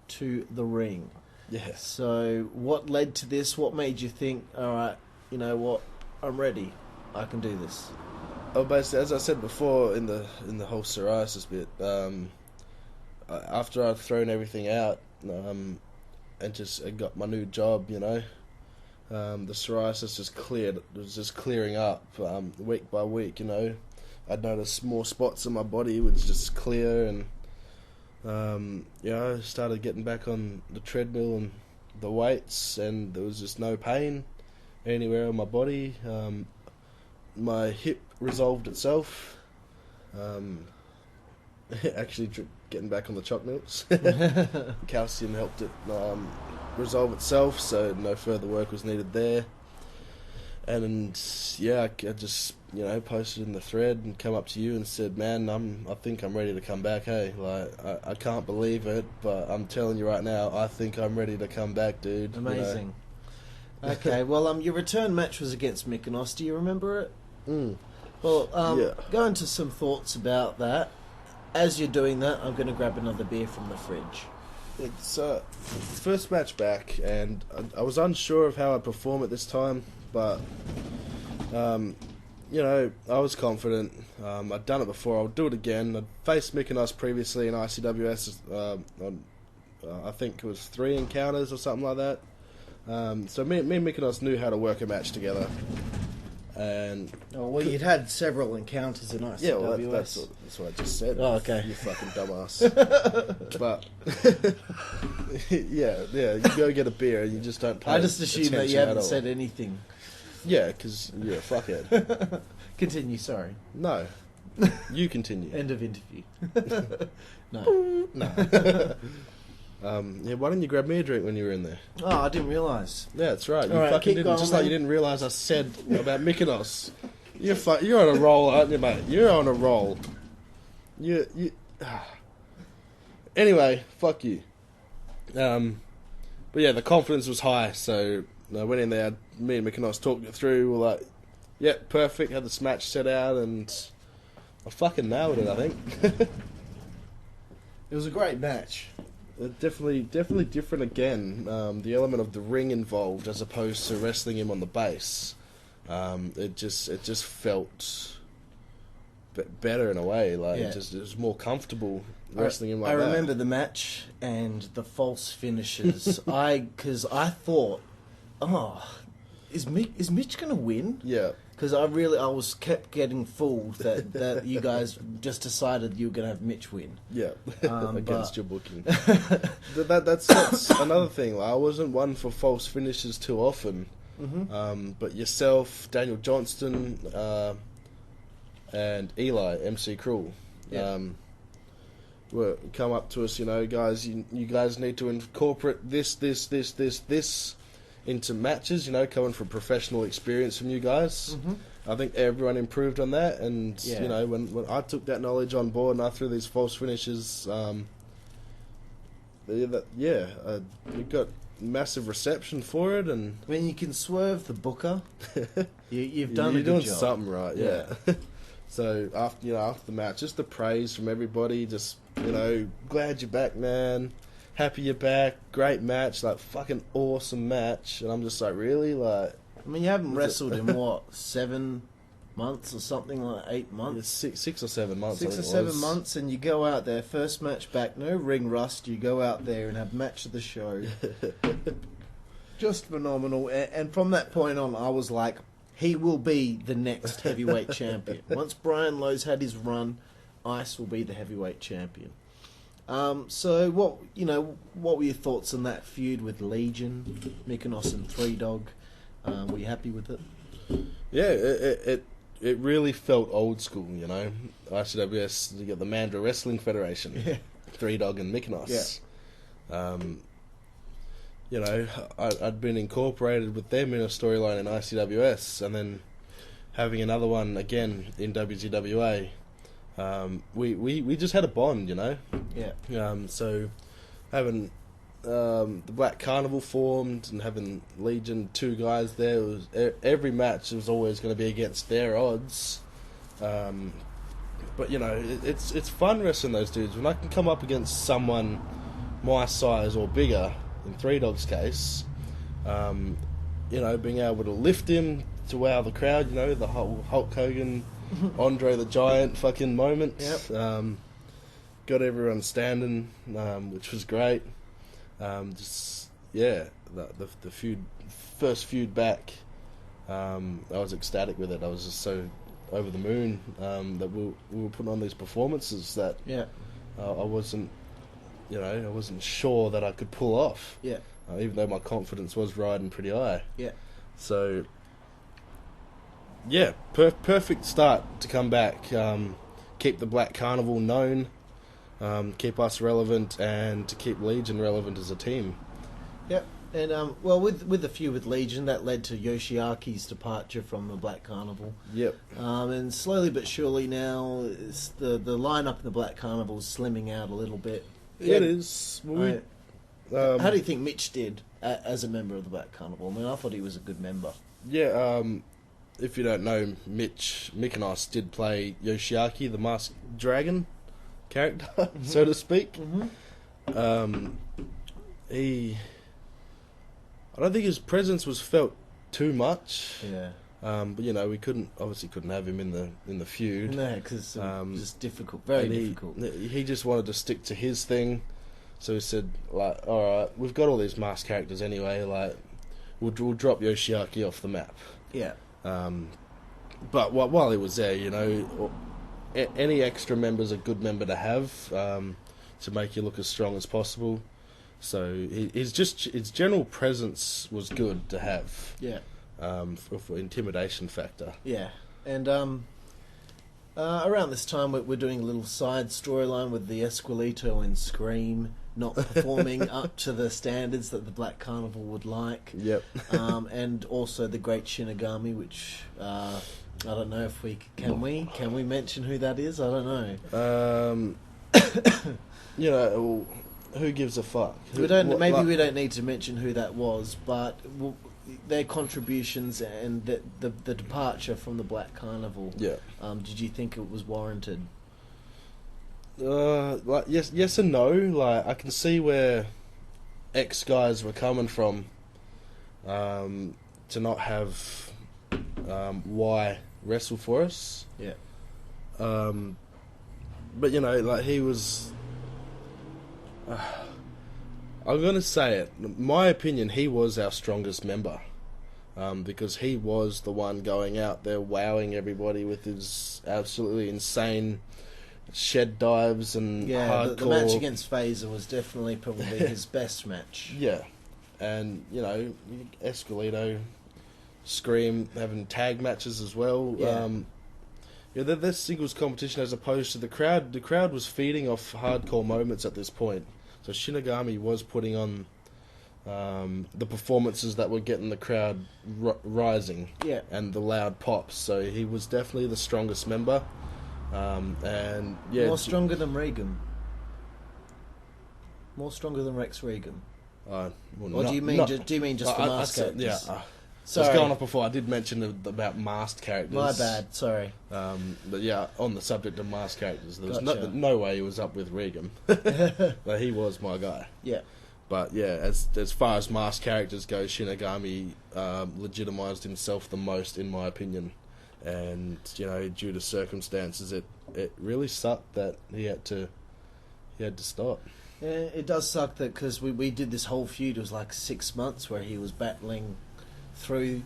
to the ring. Yes. So what led to this? What made you think, all right, you know what, I'm ready, I can do this? Oh, basically, as I said before in the whole psoriasis bit, after I've thrown everything out and I got my new job, the psoriasis just cleared. It was just clearing up week by week. I'd noticed more spots in my body was just clear, and I started getting back on the treadmill and the weights, and there was just no pain anywhere on my body. My hip resolved itself. Actually, getting back on the choc milks. Calcium helped it resolve itself, so no further work was needed there. And I just posted in the thread and come up to you and said, man, I think I'm ready to come back. Hey, I can't believe it, but I'm telling you right now, I think I'm ready to come back, dude. Amazing. Okay, well, your return match was against Mykonos. Do you remember it? Well, go into some thoughts about that. As you're doing that, I'm going to grab another beer from the fridge. It's first match back, and I was unsure of how I'd perform at this time, but you know, I was confident. I'd done it before. I'll do it again. I'd faced Mykonos previously in ICWS. On, I think it was 3 encounters or something like that. So me and Mykonos knew how to work a match together. And you'd had several encounters in ICWS. Yeah, well, that's what I just said. Oh, okay. You fucking dumbass. But yeah, you go get a beer and you just don't pay I just assume that you haven't at all. said anything. Yeah, because you're a fuckhead. Continue, sorry. No. You continue. End of interview. No. Yeah, why didn't you grab me a drink when you were in there? Oh, I didn't realise. Yeah, that's right. You All right, fucking keep didn't. going, Just man. like you didn't realise I said about Mykonos. You're on a roll, aren't you, mate? You're on a roll. You. Anyway, fuck you. But yeah, the confidence was high, so I went in there. Me and Mykonos talked it through. We're like, yeah, perfect. Had this match set out, and I fucking nailed it. I think. It was a great match. Definitely different again. The element of the ring involved, as opposed to wrestling him on the base. It just felt better in a way. Like Yeah. it was more comfortable wrestling him like I that. remember the match and the false finishes. Because I thought, is Mitch going to win? Yeah. Because I was kept getting fooled that you guys just decided you were going to have Mitch win. Yeah. Against but- your booking. That's another thing. Like, I wasn't one for false finishes too often. Mm-hmm. But yourself, Daniel Johnston, and Eli, MC Cruel, Yeah. were come up to us, you know, guys, you guys need to incorporate this into matches, you know, coming from professional experience from you guys. Mm-hmm. I think everyone improved on that, and, Yeah. you know, when I took that knowledge on board and I threw these false finishes, we got massive reception for it, and When you can swerve the booker, you've done you're a good doing job. something right, yeah. So after the match, just the praise from everybody, just, you know, glad you're back, man. Happy you're back. Great match, like fucking awesome match. And I'm just like, really, like, I mean, you haven't Was it- wrestled in what, 7 months or something, like 8 months? 6 or 7 months. 6 I or think it 7 was. months, and you go out there, first match back, no ring rust. You go out there and have match of the show. Just phenomenal. And from that point on, I was like, he will be the next heavyweight champion. Once Brian Lowe's had his run, Ice will be the heavyweight champion. So what were your thoughts on that feud with Legion, Mykonos and Three Dog? Were you happy with it? Yeah, it really felt old school, you know. ICWS, you got the Mandra Wrestling Federation, Yeah. Three Dog and Mykonos. You know, I'd been incorporated with them in a storyline in ICWS, and then having another one again in WZWA. We just had a bond, you know. Yeah. So having the Black Carnival formed and having Legion 2 guys there, it was every match was always going to be against their odds. But you know, it's fun wrestling those dudes. When I can come up against someone my size or bigger, in Three Dog's case, you know, being able to lift him to wow the crowd, you know, the whole Hulk Hogan, Andre the Giant fucking moment. Yep. Got everyone standing, which was great. The first feud back, I was ecstatic with it. I was just so over the moon that we were putting on these performances that Yeah. I wasn't sure that I could pull off. Yeah. Even though my confidence was riding pretty high. Yeah. So, yeah, perfect start to come back. Keep the Black Carnival known, keep us relevant, and to keep Legion relevant as a team. Yep. And with the feud with Legion, that led to Yoshiaki's departure from the Black Carnival. Yep. And slowly but surely now, the lineup in the Black Carnival is slimming out a little bit. It is. Well, How do you think Mitch did as a member of the Black Carnival? I mean, I thought he was a good member. Yeah, if you don't know, Mitch Mykonos did play Yoshiaki, the masked dragon character, so to speak. Mm-hmm. he... I don't think his presence was felt too much. Yeah. But you know, we couldn't have him in the feud. No, because it's just difficult, very difficult. He just wanted to stick to his thing, so he said, like, all right, we've got all these masked characters anyway. Like, we'll drop Yoshiaki off the map. Yeah. But while he was there, you know, any extra member's a good member to have to make you look as strong as possible. So his general presence was good to have. Yeah. For intimidation factor. Yeah, and around this time we're doing a little side storyline with the Esqueleto and Scream not performing up to the standards that the Black Carnival would like. Yep. And also the Great Shinigami, which I don't know if can we mention who that is? I don't know. You know, who gives a fuck? We don't need to mention who that was, but their contributions and the departure from the Black Carnival. Yeah. Did you think it was warranted? Like yes and no. Like, I can see where X guys were coming from, to not have Y wrestle for us. Yeah. But you know, like, he was. I'm gonna say it. In my opinion, he was our strongest member, because he was the one going out there wowing everybody with his absolutely insane shed dives and hardcore. The match against Phaser was definitely probably his best match. Yeah, and you know, Esqueleto, Scream having tag matches as well. Yeah. This singles competition as opposed to the crowd. The crowd was feeding off hardcore moments at this point. So Shinigami was putting on the performances that were getting the crowd rising, yeah, and the loud pops. So he was definitely the strongest member, and yeah, more stronger than Regan, more stronger than Rex Regan. Or do you mean just the mask characters? Yeah. Sorry. I was going off before. I did mention about masked characters. My bad. Sorry. But yeah, on the subject of masked characters, there was no way he was up with Regan. But he was my guy. Yeah. But yeah, as far as masked characters go, Shinigami legitimised himself the most, in my opinion. And you know, due to circumstances, it really sucked that he had to stop. Yeah, it does suck that because we did this whole feud. It was like 6 months where he was battling through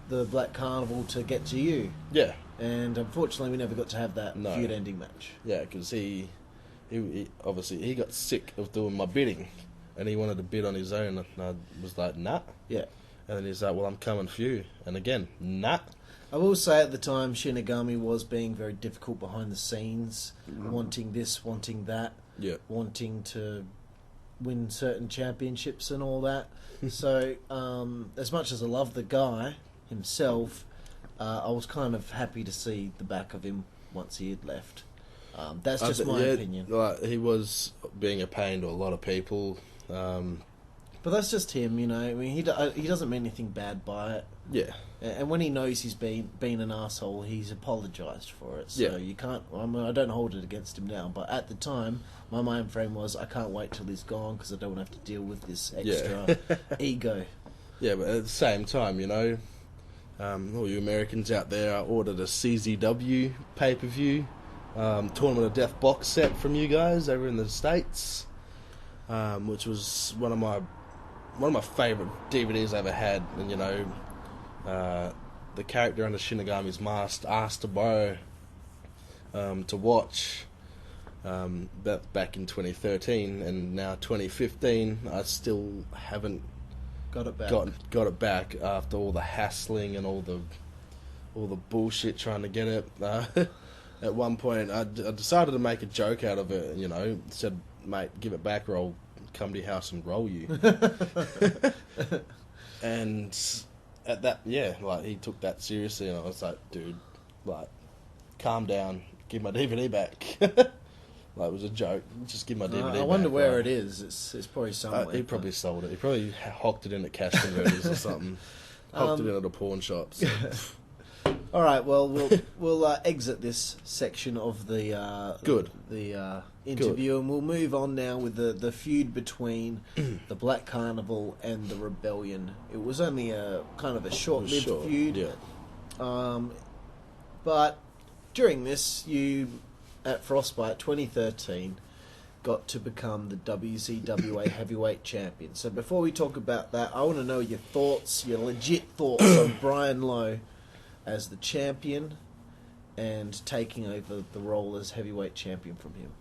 the Black Carnival to get to you. Yeah. And unfortunately, we never got to have that feud-ending match. Yeah, because he obviously he got sick of doing my bidding, and he wanted to bid on his own, and I was like, nah. Yeah. And then he's like, well, I'm coming for you. And again, nah. I will say at the time, Shinigami was being very difficult behind the scenes, wanting this, wanting that, wanting to win certain championships and all that. So, as much as I love the guy himself, I was kind of happy to see the back of him once he had left. That's just my opinion. Like, he was being a pain to a lot of people. But that's just him, you know. I mean, he doesn't mean anything bad by it. Yeah. And when he knows he's been an arsehole, he's apologised for it. So you can't... I don't hold it against him now, but at the time, my mind frame was, I can't wait till he's gone because I don't want to have to deal with this extra ego. Yeah, but at the same time, you know, all you Americans out there, I ordered a CZW pay-per-view Tournament of Death box set from you guys over in the States, which was one of my favourite DVDs I ever had. And you know, the character under Shinigami's mask asked to borrow to watch back in 2013, and now 2015 I still haven't got it back after all the hassling and all the bullshit trying to get it. At one point I decided to make a joke out of it, you know, said, mate, give it back or I'll come to your house and roll you. And at that, like, he took that seriously, and I was like, dude, like, calm down, give my DVD back. Like, it was a joke, just give my DVD back. I wonder where it is. It's probably somewhere. He probably sold it. He probably hocked it in at cash converters or something. Hocked it in at a pawn shop. So. All right, well, we'll exit this section of the interview, and we'll move on now with the feud between the Black Carnival and the Rebellion. It was only a kind of a short-lived feud. Yeah. But during this, you, at Frostbite 2013, got to become the WZWA Heavyweight Champion. So before we talk about that, I want to know your thoughts, your legit thoughts on Brian Lowe as the champion and taking over the role as heavyweight champion from him.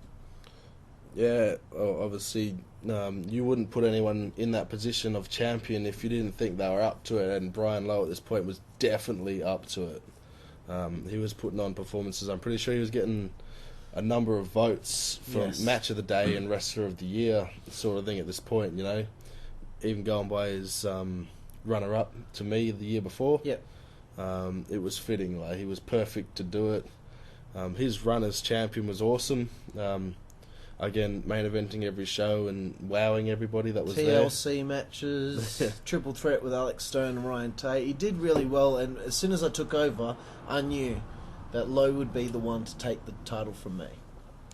Yeah, obviously, you wouldn't put anyone in that position of champion if you didn't think they were up to it, and Brian Lowe at this point was definitely up to it. He was putting on performances. I'm pretty sure he was getting a number of votes from Match of the Day and Wrestler of the Year sort of thing at this point, you know. Even going by his runner-up to me the year before. Yep. It was fitting. Like, he was perfect to do it. His run as champion was awesome. Again, main eventing every show and wowing everybody that was there. TLC matches, triple threat with Alex Stone and Ryan Tate. He did really well, and as soon as I took over, I knew that Lowe would be the one to take the title from me.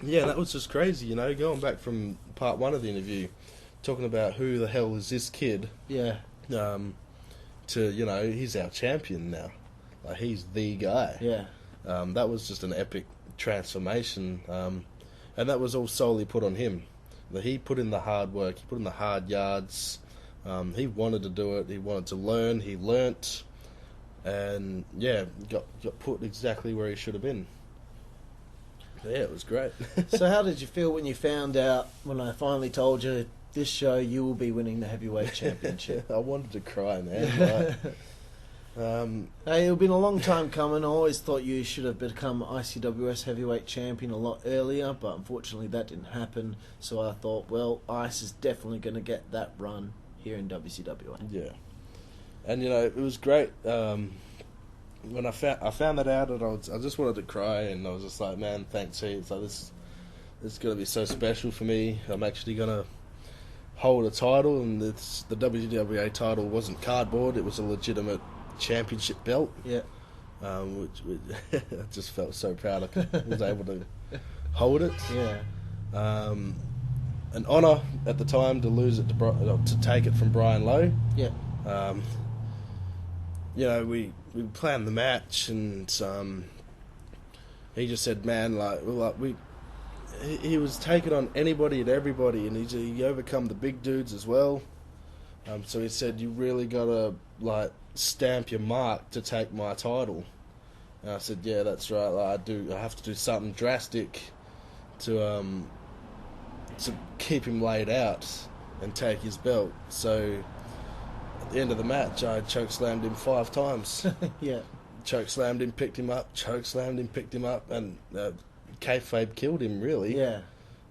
Yeah, that was just crazy, you know, going back from part one of the interview, talking about who the hell is this kid. Yeah. To, you know, he's our champion now. Like, he's the guy. Yeah. That was just an epic transformation. And that was all solely put on him. He put in the hard work. He put in the hard yards. He wanted to do it. He wanted to learn. He learnt. And, yeah, got put exactly where he should have been. Yeah, it was great. So how did you feel when you found out, when I finally told you, this show you will be winning the heavyweight championship? I wanted to cry, man. Hey, it's been a long time coming. I always thought you should have become ICWS heavyweight champion a lot earlier, but unfortunately that didn't happen. So I thought, well, Ice is definitely going to get that run here in WZWA. Yeah, and you know, it was great. When I found that out, and I just wanted to cry, and I was just like, man, thanks, Heath. It's like, this is going to be so special for me. I'm actually going to hold a title, and the WZWA title wasn't cardboard. It was a legitimate championship belt. Yeah. Which I just felt so proud I was able to hold it. Yeah. An honour at the time to lose it to take it from Brian Lowe. Yeah. You know, we planned the match, and he just said, man, he was taking on anybody and everybody, and he overcome the big dudes as well. So he said, you really gotta stamp your mark to take my title. And I said, yeah, that's right. I have to do something drastic to keep him laid out and take his belt. So at the end of the match, I chokeslammed him 5 times. Yeah. Chokeslammed him, picked him up, chokeslammed him, picked him up, and kayfabe killed him, really. Yeah.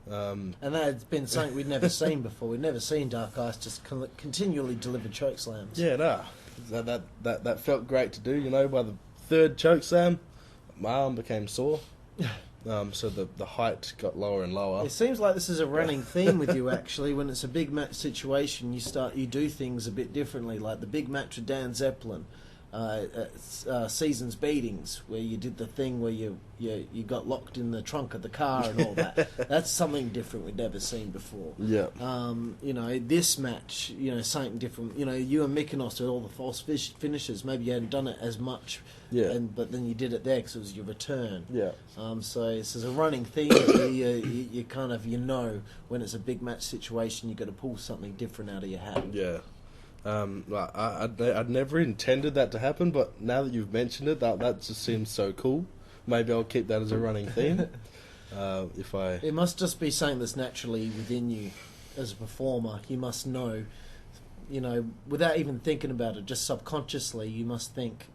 And that's been something we'd never seen before. We'd never seen Dark Ice just continually deliver choke slams. Yeah, no. That felt great to do, you know. By the 3rd choke slam, my arm became sore. So the height got lower and lower. It seems like this is a running theme with you, actually. When it's a big match situation, you do things a bit differently. Like the big match with Dan Zeppelin, Seasons Beatings, where you did the thing where you got locked in the trunk of the car and all that. That's something different we'd never seen before. Yeah. You know, this match, you know, something different. You know, you and Mykonos did all the false finishes. Maybe you hadn't done it as much. Yeah. But then you did it there because it was your return. Yeah. So this is a running theme. You kind of, you know, when it's a big match situation, you got to pull something different out of your hat. Yeah. I'd never intended that to happen, but now that you've mentioned it, that just seems so cool. Maybe I'll keep that as a running theme. It must just be something that's naturally within you as a performer. You must know, you know, without even thinking about it, just subconsciously, you must think,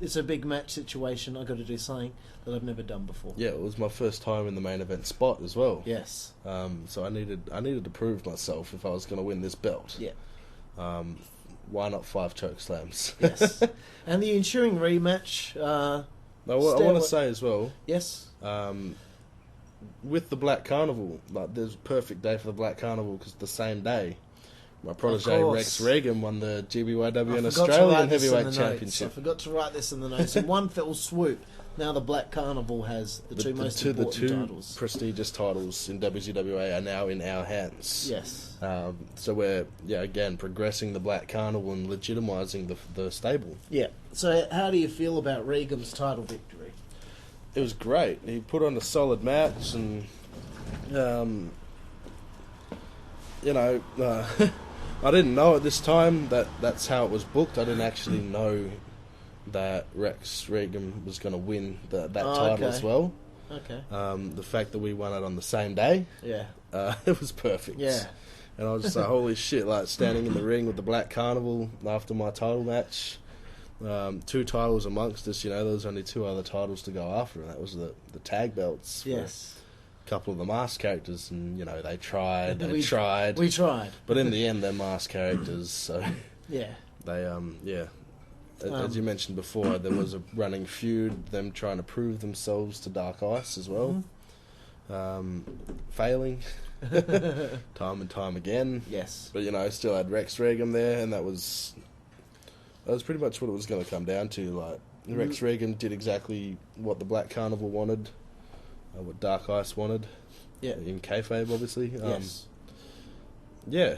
it's a big match situation, I've got to do something that I've never done before. Yeah, it was my first time in the main event spot as well. Yes. So I needed to prove myself if I was going to win this belt. Yeah. Why not 5 choke slams? Yes. And the ensuing rematch. I want to say as well. Yes. With the Black Carnival, there's a perfect day for the Black Carnival because the same day my protege Rex Regan won the GBYWN I Australian Heavyweight Championship. I forgot to write this in the notes. In one fell swoop, now the Black Carnival has the two most important titles. Prestigious titles in WZWA are now in our hands. Yes. So we're, again, progressing the Black Carnival and legitimising the stable. Yeah. So how do you feel about Regan's title victory? It was great. He put on a solid match and, I didn't know at this time that that's how it was booked. I didn't actually know that Rex Regan was going to win that title as well. Okay. The fact that we won it on the same day, it was perfect. Yeah. And I was just like, holy shit, like standing in the ring with the Black Carnival after my title match. 2 titles amongst us, there was only 2 other titles to go after, and that was the tag belts. Yes. Couple of the masked characters, and they tried. We tried, but in the end, they're masked characters. So yeah, they as you mentioned before, there was a running feud, them trying to prove themselves to Dark Ice as well, failing time and time again. Yes, but still had Rex Regan there, and that was pretty much what it was going to come down to. Like Rex Regan did exactly what the Black Carnival wanted. What Dark Ice wanted, in kayfabe, obviously. Yes. Yeah.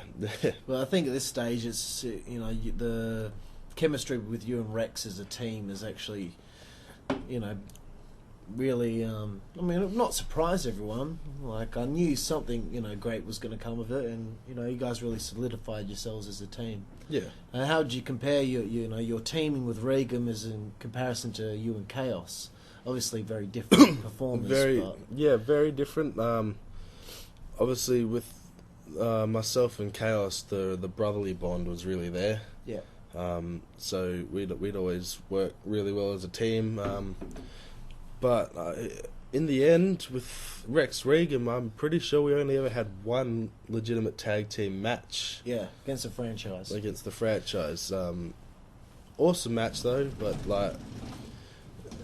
Well, I think at this stage, it's the chemistry with you and Rex as a team is actually, really. Not surprised everyone. Like I knew something, great was going to come of it, and you guys really solidified yourselves as a team. Yeah. And how would you compare your teaming with Regan as in comparison to you and Chaos? Obviously, very different performers. Very different. Obviously, with myself and Chaos, the brotherly bond was really there. Yeah. So we'd always work really well as a team. But in the end, with Rex Regan, I'm pretty sure we only ever had one legitimate tag team match. Yeah, against the franchise. Against the franchise. Awesome match though, but like.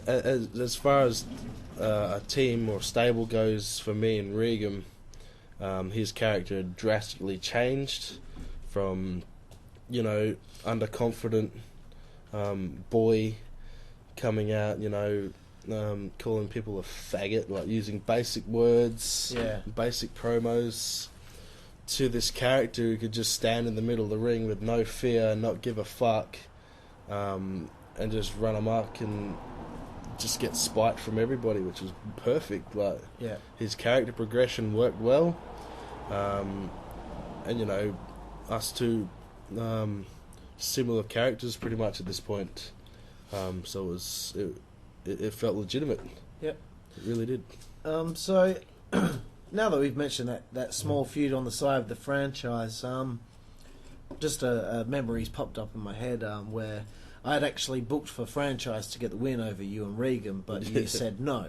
As far as a team or stable goes for me and Regan, his character had drastically changed from, underconfident boy coming out, calling people a faggot, like using basic words, basic promos, to this character who could just stand in the middle of the ring with no fear, not give a fuck, and just run amok and just get spite from everybody, which was perfect. Like, his character progression worked well, and us two similar characters pretty much at this point. So it felt legitimate. Yep, it really did. So now that we've mentioned that small feud on the side of the franchise, just a memory's popped up in my head where I had actually booked for franchise to get the win over you and Regan, but you said no.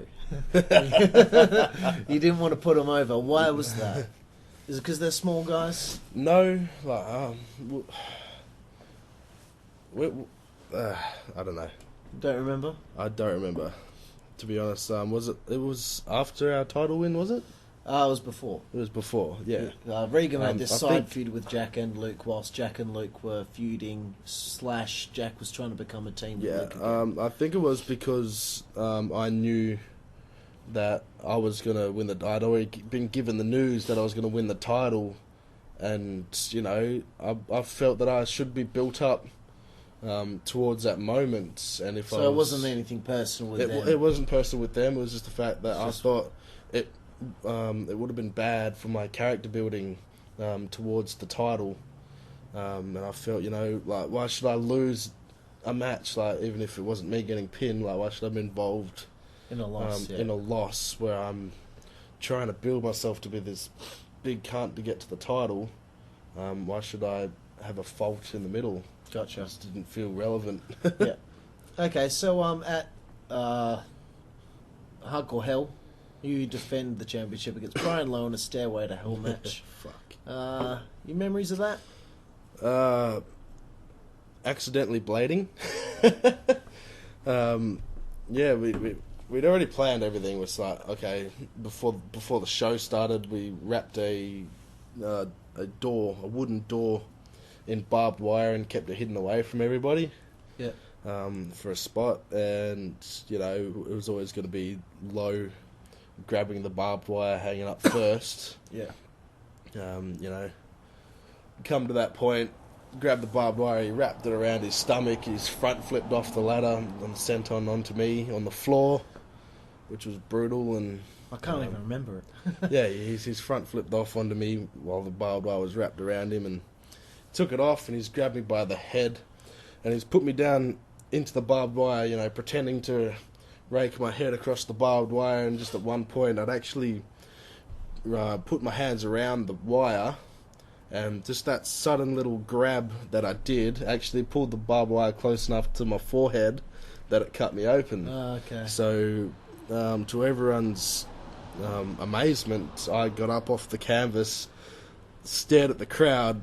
You didn't want to put them over. Why was that? Is it because they're small guys? No, like I don't know. Don't remember? I don't remember. To be honest, it was after our title win? Was it? It was before. It was before, yeah. Regan had this side feud with Jack and Luke, whilst Jack and Luke were feuding. / Jack was trying to become a team with Luke again. I think it was because I knew that I was going to win I'd already been given the news that I was going to win the title, and I felt that I should be built up towards that moment. And if it wasn't anything personal with them. It wasn't personal with them. It was just the fact that I thought it would have been bad for my character building towards the title, and I felt, like, why should I lose a match, like, even if it wasn't me getting pinned, like, why should I be involved in a loss in a loss where I'm trying to build myself to be this big cunt to get to the title? Why should I have a fault in the middle? Gotcha. It just didn't feel relevant. Yeah. Okay, so at Hardcore Hell, you defend the championship against Brian Lowe in a Stairway to Hell match. Fuck. Your memories of that? Accidentally blading. Yeah, we'd already planned everything. It was like, okay, before the show started, we wrapped a wooden door in barbed wire and kept it hidden away from everybody. Yeah. For a spot, and you know, it was always going to be low, grabbing the barbed wire, hanging up first. Yeah. You know, come to that point, grabbed the barbed wire, he wrapped it around his stomach, his front flipped off the ladder and sent onto me on the floor, which was brutal. And I can't even remember it. yeah, his front flipped off onto me while the barbed wire was wrapped around him, and took it off, and he's grabbed me by the head, and he's put me down into the barbed wire, you know, pretending to rake my head across the barbed wire. And just at one point I'd actually put my hands around the wire, and just that sudden little grab that I did actually pulled the barbed wire close enough to my forehead that it cut me open. Okay. So to everyone's amazement, I got up off the canvas, stared at the crowd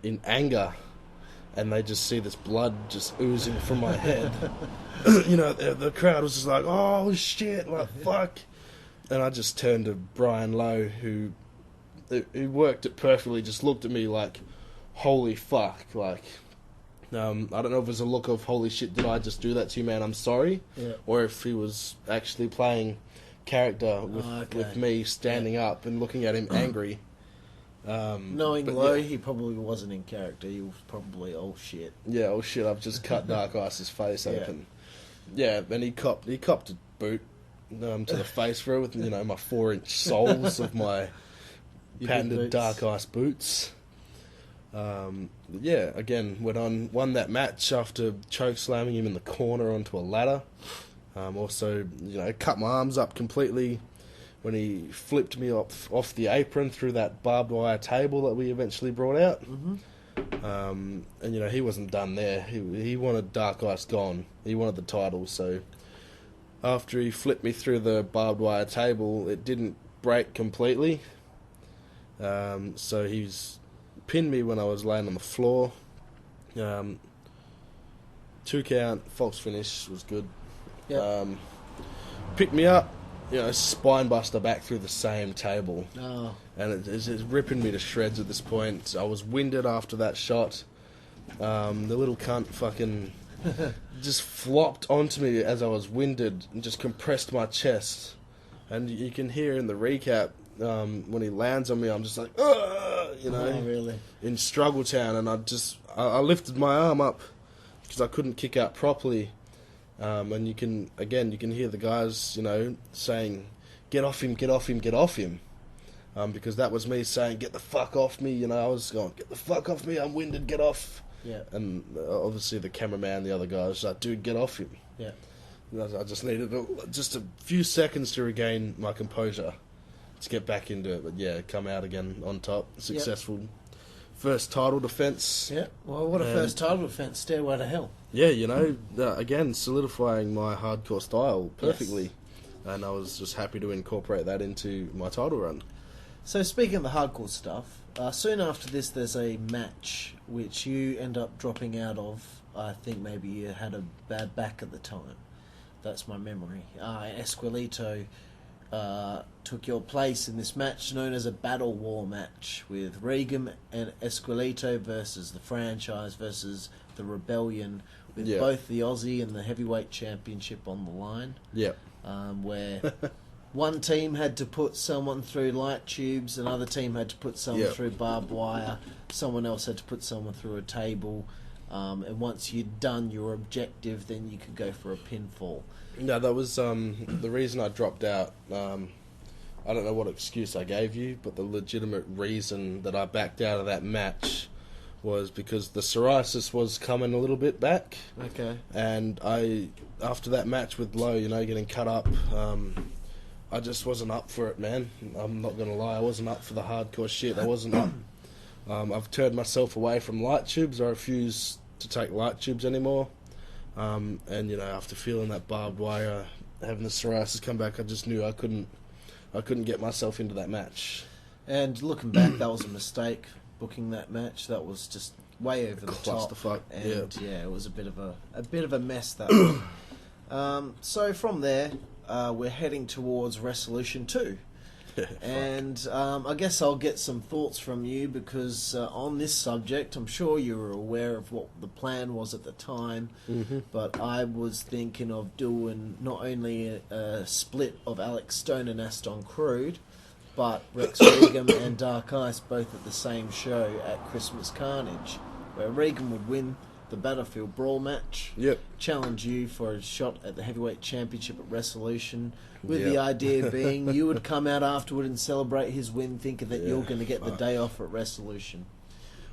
in anger, and they just see this blood just oozing from my head. You know, the crowd was just like, oh shit, like fuck. And I just turned to Brian Lowe, who worked it perfectly, just looked at me like, holy fuck. Like, I don't know if it was a look of, holy shit, did I just do that to you, man, I'm sorry? Yeah. Or if he was actually playing character with me standing up and looking at him angry. Knowing Lowe, he probably wasn't in character. He was probably, oh shit. Yeah, oh shit, I've just cut Dark Ice's face open. Yeah, and he copped a boot to the face for it with, you know, my 4-inch soles of my patented Dark Ice boots. Yeah, again, won that match after choke slamming him in the corner onto a ladder. Also, you know, cut my arms up completely when he flipped me off the apron through that barbed wire table that we eventually brought out. And, you know, he wasn't done there. He wanted Dark Ice gone. He wanted the title. So after he flipped me through the barbed wire table, it didn't break completely. So he's pinned me when I was laying on the floor. 2 count, false finish was good. Yep. Picked me up, you know, spine buster back through the same table. Oh. And it's ripping me to shreds at this point. I was winded after that shot. The little cunt fucking just flopped onto me as I was winded and just compressed my chest. And you can hear in the recap, when he lands on me, I'm just like, ugh, you know, really? in Struggle Town. And I lifted my arm up because I couldn't kick out properly. And you can hear the guys, you know, saying, get off him, get off him, get off him. Because that was me saying, get the fuck off me, you know, I was going, get the fuck off me, I'm winded, get off. Yeah. And obviously the cameraman, the other guy was like, dude, get off him. Yeah. I just needed just a few seconds to regain my composure to get back into it. But yeah, come out again on top. Successful first title defence. Yeah, well, what a first title defence, Stairway to Hell. Yeah, you know, again, solidifying my hardcore style perfectly. Yes. And I was just happy to incorporate that into my title run. So speaking of the hardcore stuff, soon after this there's a match which you end up dropping out of. I think maybe you had a bad back at the time. That's my memory. Esquelito took your place in this match known as a Battle War match with Regan and Esquelito versus the franchise versus the Rebellion, with both the Aussie and the Heavyweight Championship on the line. Yeah. Where one team had to put someone through light tubes, another team had to put someone through barbed wire, someone else had to put someone through a table, and once you'd done your objective, then you could go for a pinfall. No, that was the reason I dropped out. I don't know what excuse I gave you, but the legitimate reason that I backed out of that match was because the psoriasis was coming a little bit back. Okay. And after that match with Lowe, you know, getting cut up, I just wasn't up for it, man. I'm not going to lie, I wasn't up for the hardcore shit. I wasn't up. I've turned myself away from light tubes. I refuse to take light tubes anymore. And, you know, after feeling that barbed wire, having the psoriasis come back, I just knew I couldn't get myself into that match. And looking back, that was a mistake, booking that match. That was just way over the top. Clusterfuck. And yeah, it was a bit of a mess that one. So from there, we're heading towards Resolution 2. And I guess I'll get some thoughts from you because on this subject, I'm sure you were aware of what the plan was at the time, but I was thinking of doing not only a split of Alex Stone and Aston Crude, but Rex Regan and Dark Ice both at the same show at Christmas Carnage, where Regan would win the Battlefield Brawl match, challenge you for a shot at the Heavyweight Championship at Resolution, with the idea being you would come out afterward and celebrate his win, thinking that you're going to get the day off at Resolution.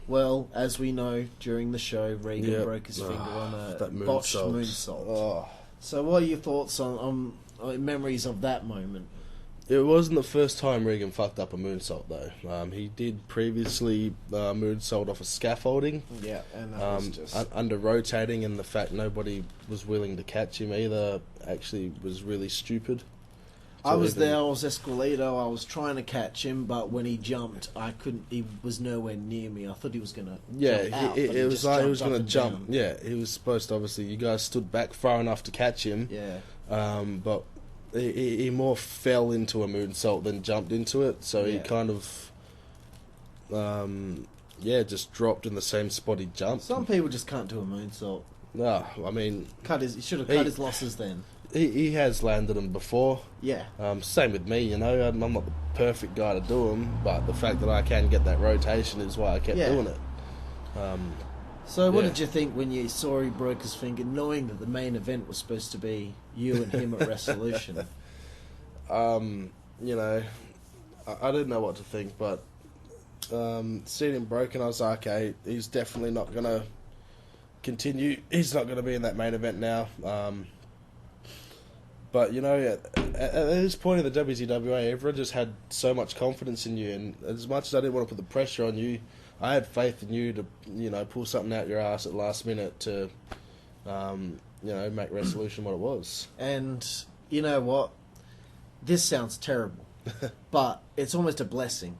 Well, as we know, during the show, Regan broke his finger on a botched moonsault. Oh. So what are your thoughts on memories of that moment? It wasn't the first time Regan fucked up a moonsault, though. He did previously moonsault off a scaffolding. Yeah, and that was just... under rotating, and the fact nobody was willing to catch him either actually was really stupid. I was there, I was Esqueleto, I was trying to catch him, but when he jumped, I couldn't, he was nowhere near me. I thought he was going to jump out. It was like he was going to jump. Down. Yeah, he was supposed to, obviously, you guys stood back far enough to catch him. Yeah. But... He more fell into a moonsault than jumped into it, so he kind of, just dropped in the same spot he jumped. Some people just can't do a moonsault. No, I mean... He should have cut his losses then. He has landed them before. Yeah. Same with me, you know. I'm not the perfect guy to do them, but the fact that I can get that rotation is why I kept doing it. So what did you think when you saw he broke his finger, knowing that the main event was supposed to be you and him at Resolution? You know, I didn't know what to think, but seeing him broken, I was like, okay, he's definitely not going to continue. He's not going to be in that main event now. But, you know, at this point in the WZWA, everyone just had so much confidence in you, and as much as I didn't want to put the pressure on you, I had faith in you to, you know, pull something out your ass at the last minute to, make Resolution what it was. And you know what? This sounds terrible, but it's almost a blessing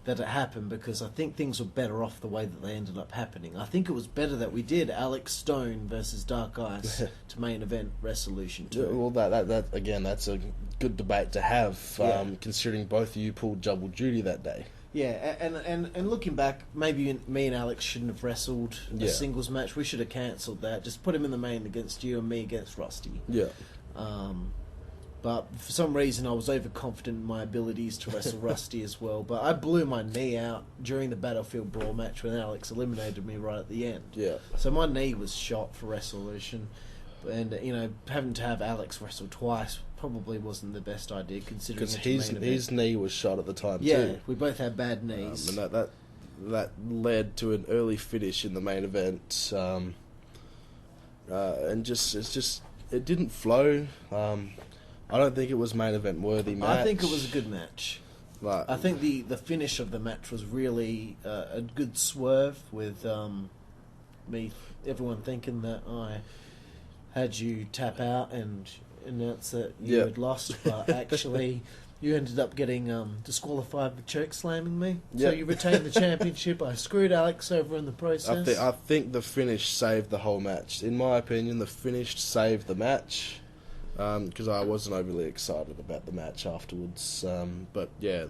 that it happened because I think things were better off the way that they ended up happening. I think it was better that we did Alex Stone versus Dark Ice to main event Resolution 2. Well, that again, that's a good debate to have, considering both of you pulled double duty that day. Yeah, and looking back, maybe me and Alex shouldn't have wrestled a singles match. We should have cancelled that. Just put him in the main against you and me against Rusty. Yeah. But for some reason, I was overconfident in my abilities to wrestle Rusty as well. But I blew my knee out during the Battlefield Brawl match when Alex eliminated me right at the end. Yeah. So my knee was shot for Resolution. And, you know, having to have Alex wrestle twice probably wasn't the best idea considering because his knee was shot at the time too. Yeah, we both had bad knees. And that led to an early finish in the main event. And it didn't flow. I don't think it was main event worthy match. I think it was a good match. I think the finish of the match was really a good swerve with everyone thinking that I had you tap out and announce that you had lost, but actually you ended up getting disqualified for choke slamming me. So you retained the championship. I screwed Alex over in the process. I think the finish saved the whole match. In my opinion, the finish saved the match because I wasn't overly excited about the match afterwards. But yeah,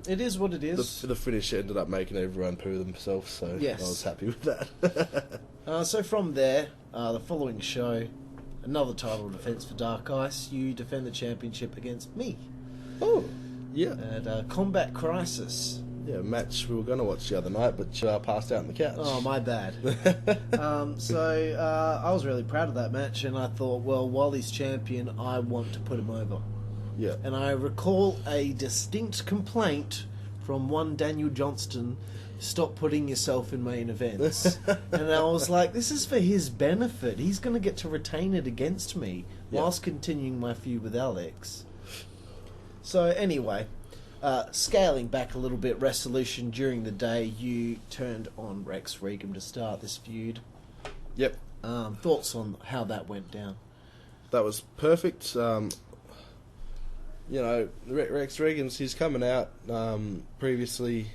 it is what it is. The finish ended up making everyone poo themselves, so I was happy with that. So from there, the following show, another title defence for Dark Ice. You defend the championship against me. Oh, yeah. At Combat Crisis. Yeah, a match we were going to watch the other night, but passed out on the couch. Oh, my bad. So I was really proud of that match, and I thought, well, while he's champion, I want to put him over. Yeah. And I recall a distinct complaint from one Daniel Johnston, stop putting yourself in main events. And I was like, this is for his benefit. He's going to get to retain it against me whilst continuing my feud with Alex. So anyway, scaling back a little bit, Resolution during the day, you turned on Rex Regan to start this feud. Yep. Thoughts on how that went down? That was perfect. Rex Regan's, he's coming out previously,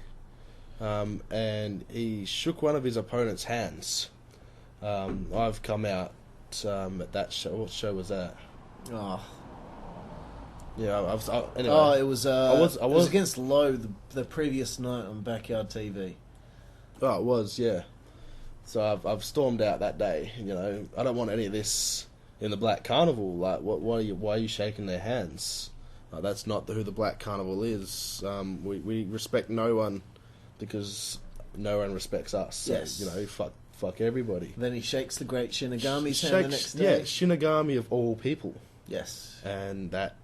and he shook one of his opponent's hands. I've come out at that show. What show was that? Oh, Yeah, anyway. Oh, it was. I was It was against Lowe the previous night on Backyard TV. Oh, it was, yeah. So I've stormed out that day. You know, I don't want any of this in the Black Carnival. Like, why are you shaking their hands? That's not who the Black Carnival is. We respect no one because no one respects us. Yes. So, you know, fuck everybody. Then he shakes the great Shinigami's hand the next day. Yeah, Shinigami of all people. Yes. And that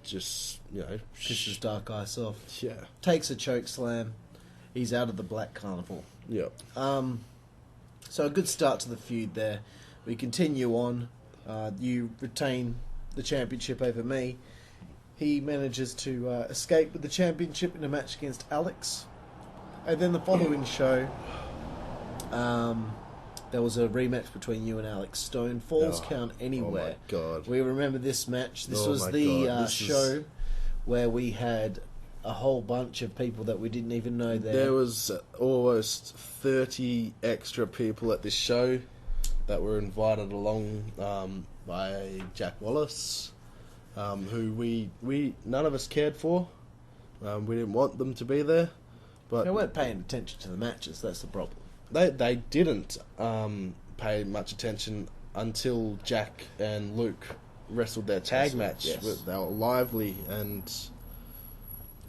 just, you know, Pisses Dark Ice off. Yeah. Takes a choke slam. He's out of the Black Carnival. Yep. So a good start to the feud there. We continue on. You retain the championship over me. He manages to escape with the championship in a match against Alex. And then the following show, there was a rematch between you and Alex Stone. Falls Count Anywhere. Oh my God. We remember this match. This was my the God. show where we had a whole bunch of people that we didn't even know there. There was almost 30 extra people at this show that were invited along by Jack Wallace, who we none of us cared for. We didn't want them to be there, but they weren't paying attention to the matches. That's the problem. They didn't pay much attention until Jack and Luke wrestled their tag match. Yes. They were lively, and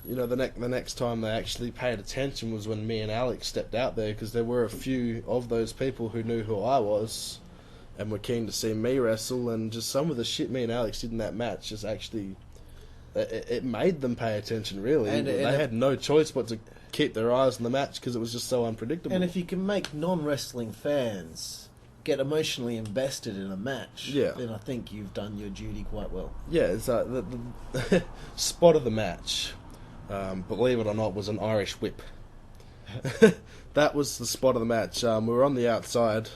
you know, the next time they actually paid attention was when me and Alex stepped out there, because there were a few of those people who knew who I was and were keen to see me wrestle, and just some of the shit me and Alex did in that match just actually it made them pay attention, really. And they had no choice but to keep their eyes on the match because it was just so unpredictable. And if you can make non-wrestling fans get emotionally invested in a match, then I think you've done your duty quite well. Yeah, it's the spot of the match, believe it or not, was an Irish whip. That was the spot of the match. We were on the outside.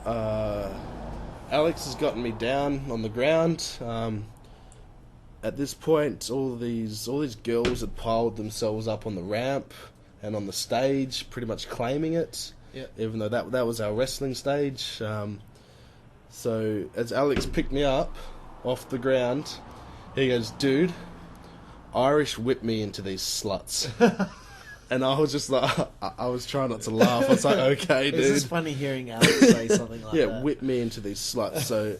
Alex has gotten me down on the ground. At this point, all these girls had piled themselves up on the ramp and on the stage, pretty much claiming it. Yep. Even though that was our wrestling stage. So as Alex picked me up off the ground, he goes, "Dude, Irish whip me into these sluts." And I was just like, I was trying not to laugh. I was like, okay, dude. It's just funny hearing Alex say something like that. Yeah, whip me into these sluts. So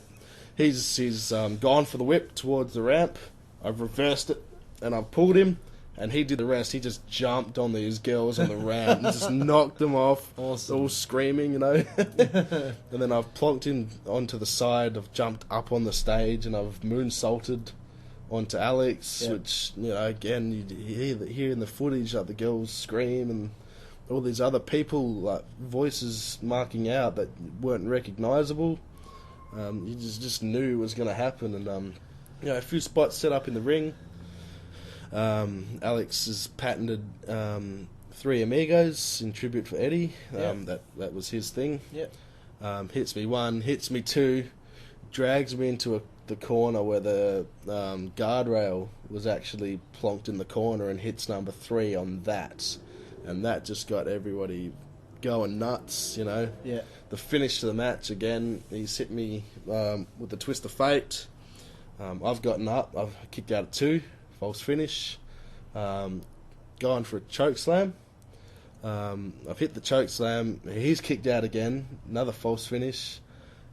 he's gone for the whip towards the ramp. I've reversed it, and I've pulled him, and he did the rest. He just jumped on these girls on the ramp and just knocked them off, awesome. All screaming, you know. And then I've plonked him onto the side. I've jumped up on the stage, and I've moonsaulted onto Alex, which, you know, again, you hear in the footage, like, the girls scream, and all these other people, like, voices marking out that weren't recognisable. You just knew it was going to happen, and you know, a few spots set up in the ring. Alex has patented Three Amigos in tribute for Eddie. That was his thing. Hits me one, hits me two, drags me into the corner where the guardrail was actually plonked in the corner, and hits number 3 on that. And that just got everybody going nuts, you know. Yeah. The finish to the match, again, he's hit me with the twist of fate. I've gotten up, I've kicked out at 2, false finish. Gone for a choke slam. I've hit the choke slam, he's kicked out again, another false finish.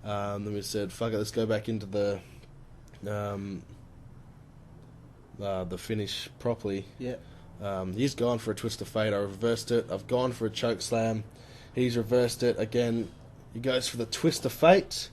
Then we said, fuck it, let's go back into the finish properly. Yeah. He's gone for a twist of fate, I reversed it. I've gone for a choke slam, he's reversed it again. He goes for the twist of fate,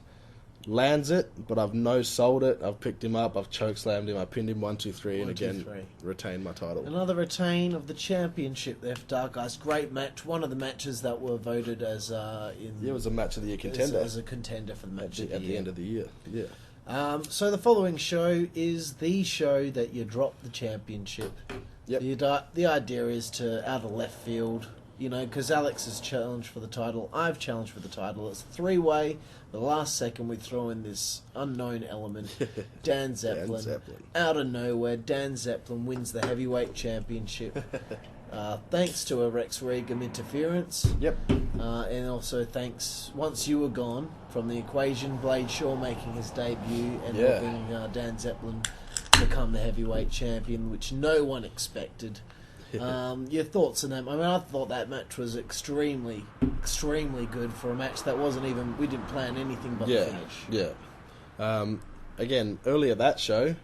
lands it, but I've no-sold it. I've picked him up, I've choke slammed him, I pinned him 1, 2, 3, and again retained my title. Another retain of the championship there for Dark Ice. Great match. One of the matches that were voted as it was a match of the year contender. As a contender for the match at the end of the year. Yeah. So the following show is the show that you drop the championship. Yep. The idea is to, out of left field, you know, because Alex has challenged for the title, I've challenged for the title. It's a 3-way. The last second, we throw in this unknown element, Dan Zeppelin. Out of nowhere, Dan Zeppelin wins the heavyweight championship. thanks to a Rex Regan interference. Yep. And also thanks, once you were gone from the equation, Blade Shaw making his debut and helping Dan Zeppelin become the heavyweight champion, which no one expected. Your thoughts on that? I mean, I thought that match was extremely good for a match that wasn't even, we didn't plan anything but the finish. Yeah. Again, earlier that show,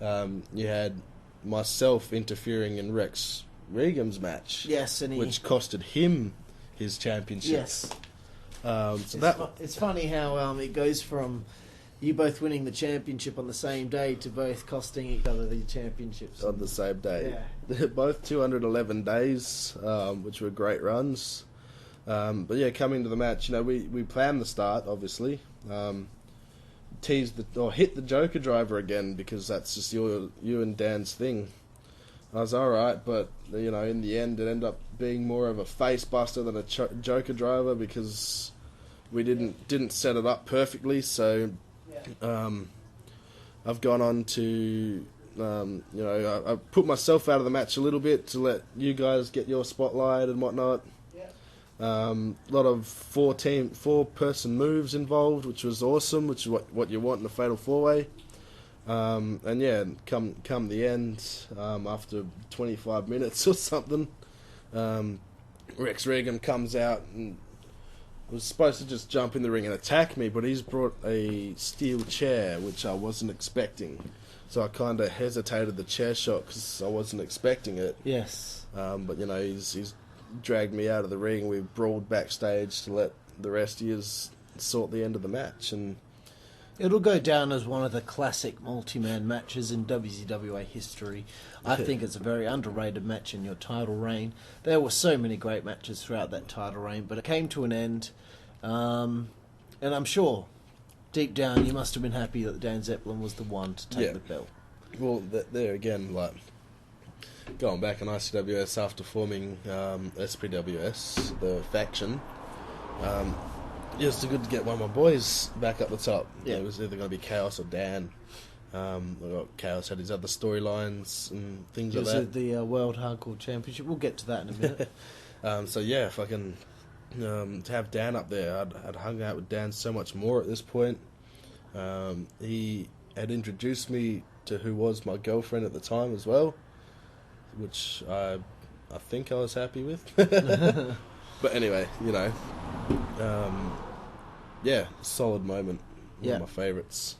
you had myself interfering in Rex Regan's match. Yes, and which costed him his championship. Yes. It's funny how it goes from you both winning the championship on the same day to both costing each other the championships on the same day. Yeah. Both 211 days, which were great runs. But yeah, coming to the match, we planned the start, obviously. Hit the Joker driver again, because that's just you and Dan's thing. I was alright, but in the end it ended up being more of a face buster than a Joker driver, because we didn't set it up perfectly. So I've gone on to I put myself out of the match a little bit to let you guys get your spotlight and whatnot. A lot of four-person moves involved, which was awesome, which is what you want in a fatal four-way. And yeah, come the end, after 25 minutes or something, Rex Regan comes out and was supposed to just jump in the ring and attack me, but he's brought a steel chair, which I wasn't expecting. So I kind of hesitated the chair shot because I wasn't expecting it. Yes. But he's dragged me out of the ring. We brawled backstage to let the rest of yous sort the end of the match, and it'll go down as one of the classic multi-man matches in WZWA history. I think it's a very underrated match in your title reign. There were so many great matches throughout that title reign, but it came to an end. And I'm sure, deep down, you must have been happy that Dan Zeppelin was the one to take the belt. Well, there again, going back in ICWS after forming SPWS, the faction, it's good to get one of my boys back up the top. Yeah. It was either going to be Chaos or Dan. Chaos had his other storylines and things like that. It was the World Hardcore Championship. We'll get to that in a minute. So yeah, if I can to have Dan up there, I'd hung out with Dan so much more at this point. He had introduced me to who was my girlfriend at the time as well, which I think I was happy with. But anyway, solid moment. One of my favourites.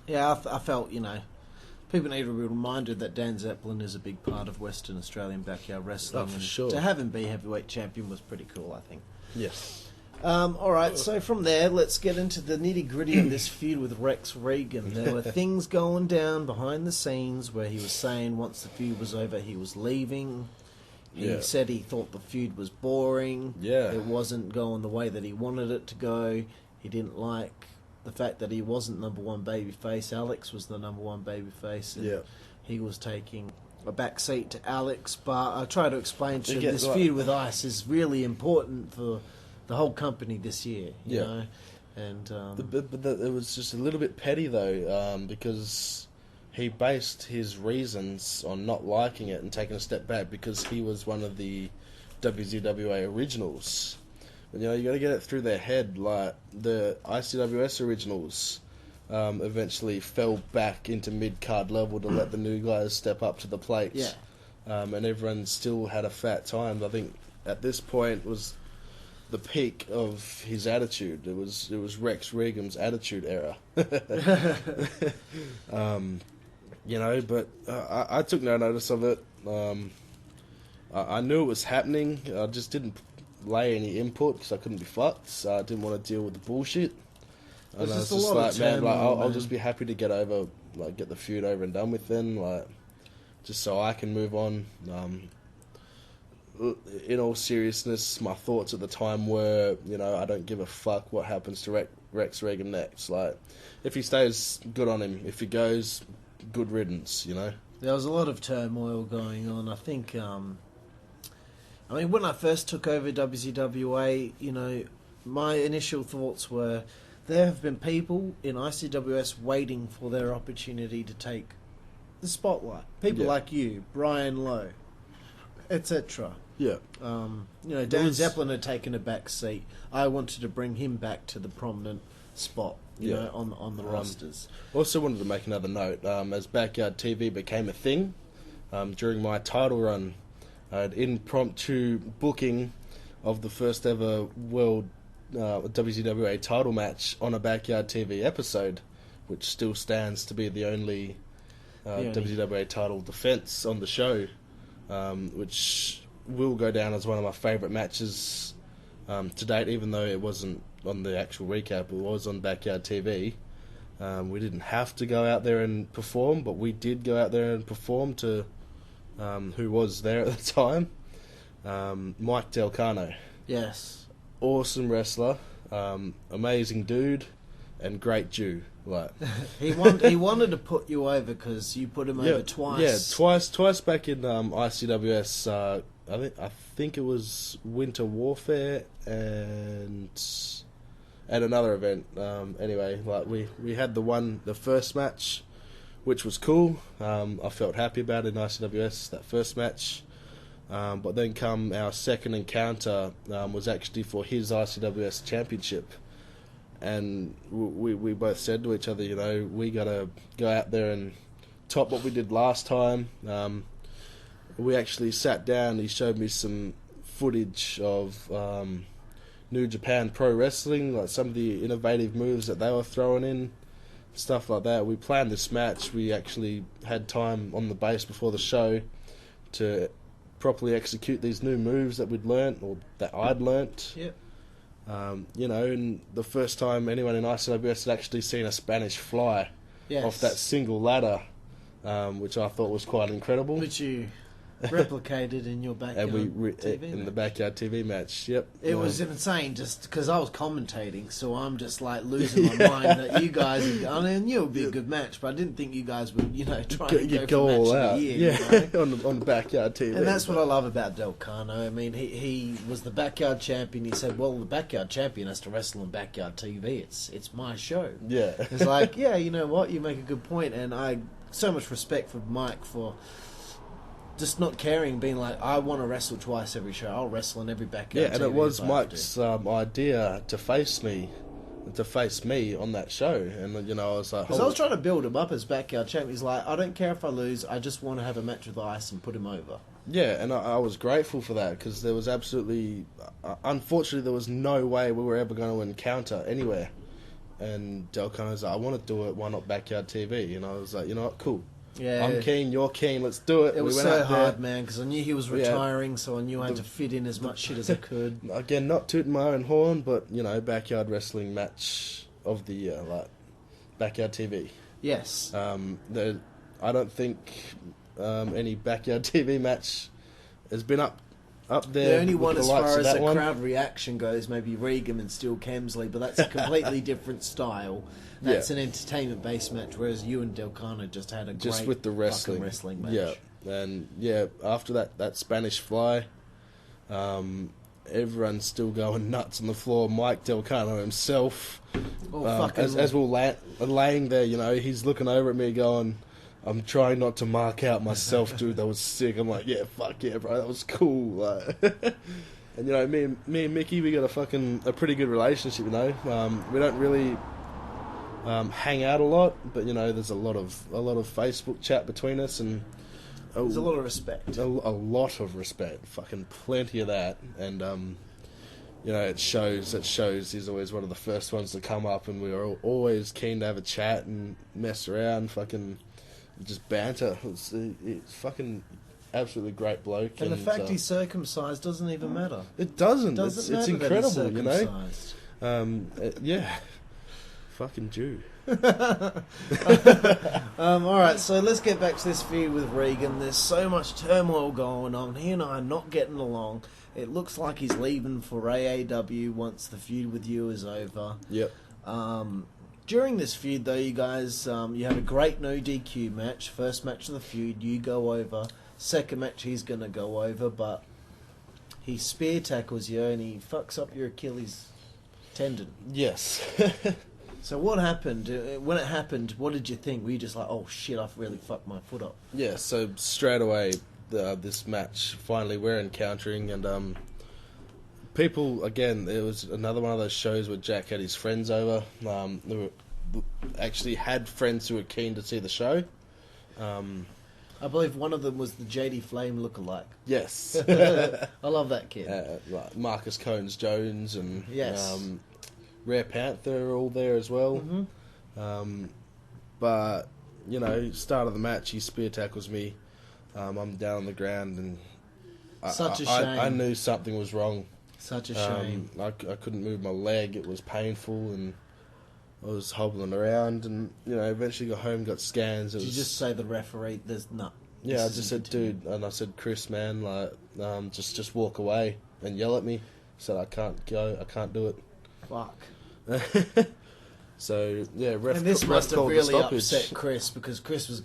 Yeah, I felt, people need to be reminded that Dan Zeppelin is a big part of Western Australian backyard wrestling. Oh, for sure. To have him be heavyweight champion was pretty cool, I think. Yes. Alright, so from there, let's get into the nitty-gritty of this feud with Rex Regan. There were things going down behind the scenes where he was saying once the feud was over, he was leaving. He said he thought the feud was boring. Yeah. It wasn't going the way that he wanted it to go. He didn't like the fact that he wasn't number one babyface. Alex was the number one babyface. And he was taking a back seat to Alex. But I try to explain to him this feud with Ice is really important for the whole company this year. You know? And but it was just a little bit petty though, because he based his reasons on not liking it and taking a step back because he was one of the WZWA originals. And, you got to get it through their head. Like the ICWS originals eventually fell back into mid-card level to let the new guys step up to the plate. Yeah. And everyone still had a fat time. I think at this point was the peak of his attitude. It was Rex Regan's attitude era. But I took no notice of it. I knew it was happening. I just didn't lay any input because I couldn't be fucked. So I didn't want to deal with the bullshit. And I was just like, man, I'll just be happy to get the feud over and done with then, just so I can move on. In all seriousness, my thoughts at the time were, I don't give a fuck what happens to Rex Regan next. Like, if he stays, good on him. If he goes, good riddance, There was a lot of turmoil going on. I think, when I first took over WZWA, my initial thoughts were there have been people in ICWS waiting for their opportunity to take the spotlight. People like you, Brian Lowe, etc. Yeah. Dan Zeppelin had taken a back seat. I wanted to bring him back to the prominent spot, you know, on the rosters. Also wanted to make another note. As Backyard TV became a thing, during my title run, I had impromptu booking of the first ever world WZWA title match on a Backyard TV episode, which still stands to be the only WZWA title defense on the show, which will go down as one of my favourite matches to date, even though it wasn't on the actual recap, it was on Backyard TV. We didn't have to go out there and perform, but we did go out there and perform to who was there at the time, Mike Delcano. Yes. Awesome wrestler, amazing dude, and great Jew. Like he wanted to put you over because you put him over twice. Yeah, twice back in ICWS. I think it was Winter Warfare and at another event. Anyway, like we had the first match, which was cool. I felt happy about it in ICWS, that first match. But then come our second encounter was actually for his ICWS championship. And we both said to each other, you know, we got to go out there and top what we did last time. We actually sat down, he showed me some footage of New Japan Pro Wrestling, like some of the innovative moves that they were throwing in, stuff like that. We planned this match. We actually had time on the base before the show to properly execute these new moves that we'd learnt, or that I'd learnt. Yep. You know, and the first time anyone in ICWS had actually seen a Spanish fly off that single ladder, which I thought was quite incredible. Which you replicated in your backyard TV in match. the Backyard TV match. Yep. It was insane, just because I was commentating, so I'm just like losing my mind that you guys. I knew it would be a good match, but I didn't think you guys would, you know, try and go for all match out. of the year. Yeah, You know? on the Backyard TV. And that's what I love about Delcano. I mean, he was the Backyard champion. He said, well, the Backyard champion has to wrestle on Backyard TV. It's my show. Yeah. It's like, yeah, you know what? You make a good point, and I so much respect for Mike for just not caring, being like, I want to wrestle twice every show. I'll wrestle in every Backyard TV. Yeah, and it was Mike's idea to face me on that show, and you know, I was like, because I was trying to build him up as Backyard champ. He's like, I don't care if I lose, I just want to have a match with Ice and put him over. Yeah, and I was grateful for that, because there was absolutely, unfortunately, there was no way we were ever going to encounter anywhere. And Delcano was like, I want to do it, why not Backyard TV? And I was like, you know what, cool. Yeah, I'm keen, you're keen, let's do it. It was went so out hard, there. man, because I knew he was retiring, so I knew I had to fit in as much shit as I could. Again, not tooting my own horn, but, you know, Backyard Wrestling match of the year, like, Backyard TV. Yes. I don't think any Backyard TV match has been up there. The only one as far as the crowd reaction goes, maybe Regan and Steel Kemsley, but that's a completely different style. That's an entertainment-based match, whereas you and Delcano just had a great with the wrestling match. Yeah, and after that Spanish fly, everyone's still going nuts on the floor. Mike Delcano himself, as we're laying there, you know, he's looking over at me going, I'm trying not to mark out myself, dude. That was sick. I'm like, yeah, fuck yeah, bro. That was cool. Like, and you know, me and Mickey, we got a pretty good relationship. You know, we don't really hang out a lot, but you know, there's a lot of Facebook chat between us, and there's a lot of respect. A lot of respect. Fucking plenty of that, and you know, it shows. He's always one of the first ones to come up, and we are always keen to have a chat and mess around. Fucking. Just banter. It's fucking absolutely great bloke. And the fact he's circumcised doesn't even matter. It doesn't. It's incredible, you know. Yeah. Fucking Jew. Alright, so let's get back to this feud with Regan. There's so much turmoil going on. He and I are not getting along. It looks like he's leaving for AAW once the feud with you is over. Yep. During this feud, though, you guys, you had a great no DQ match. First match of the feud, you go over. Second match, he's going to go over, but he spear tackles you and he fucks up your Achilles tendon. Yes. So what happened? When it happened, what did you think? Were you just like, oh shit, I've really fucked my foot up? Yeah, so straight away, this match finally we're encountering, and people, again, it was another one of those shows where Jack had his friends over. Actually had friends who were keen to see the show. I believe one of them was the JD Flame lookalike. Yes. I love that kid. Like Marcus Cones-Jones and yes. Rare Panther are all there as well. Mm-hmm. But, you know, start of the match, he spear tackles me. I'm down on the ground, and Such a shame. I knew something was wrong. Such a shame. I couldn't move my leg. It was painful, and I was hobbling around, and, you know, eventually got home, got scans. Did you just say the referee, there's not... Yeah, I just said, dude, and I said, Chris, man, like, just walk away and yell at me. I said, I can't go, I can't do it. Fuck. So, yeah, ref. And this ref must have called the really stoppage. upset Chris, because Chris was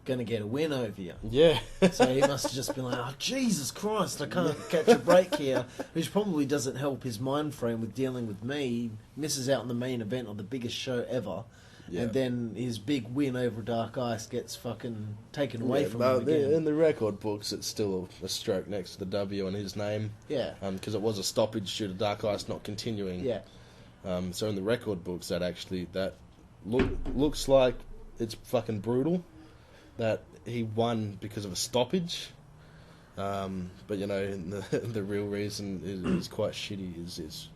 going to get a win over you. Yeah. So he must have just been like, oh, Jesus Christ, I can't catch a break here. Which probably doesn't help his mind frame with dealing with me. He misses out on the main event of the biggest show ever. Yeah. And then his big win over Dark Ice gets fucking taken away from him again. In the record books, it's still a stroke next to the W on his name. Yeah. Because it was a stoppage due to Dark Ice not continuing. Yeah. So in the record books, that looks like it's fucking brutal. That he won because of a stoppage. But, you know, the real reason is quite shitty. Is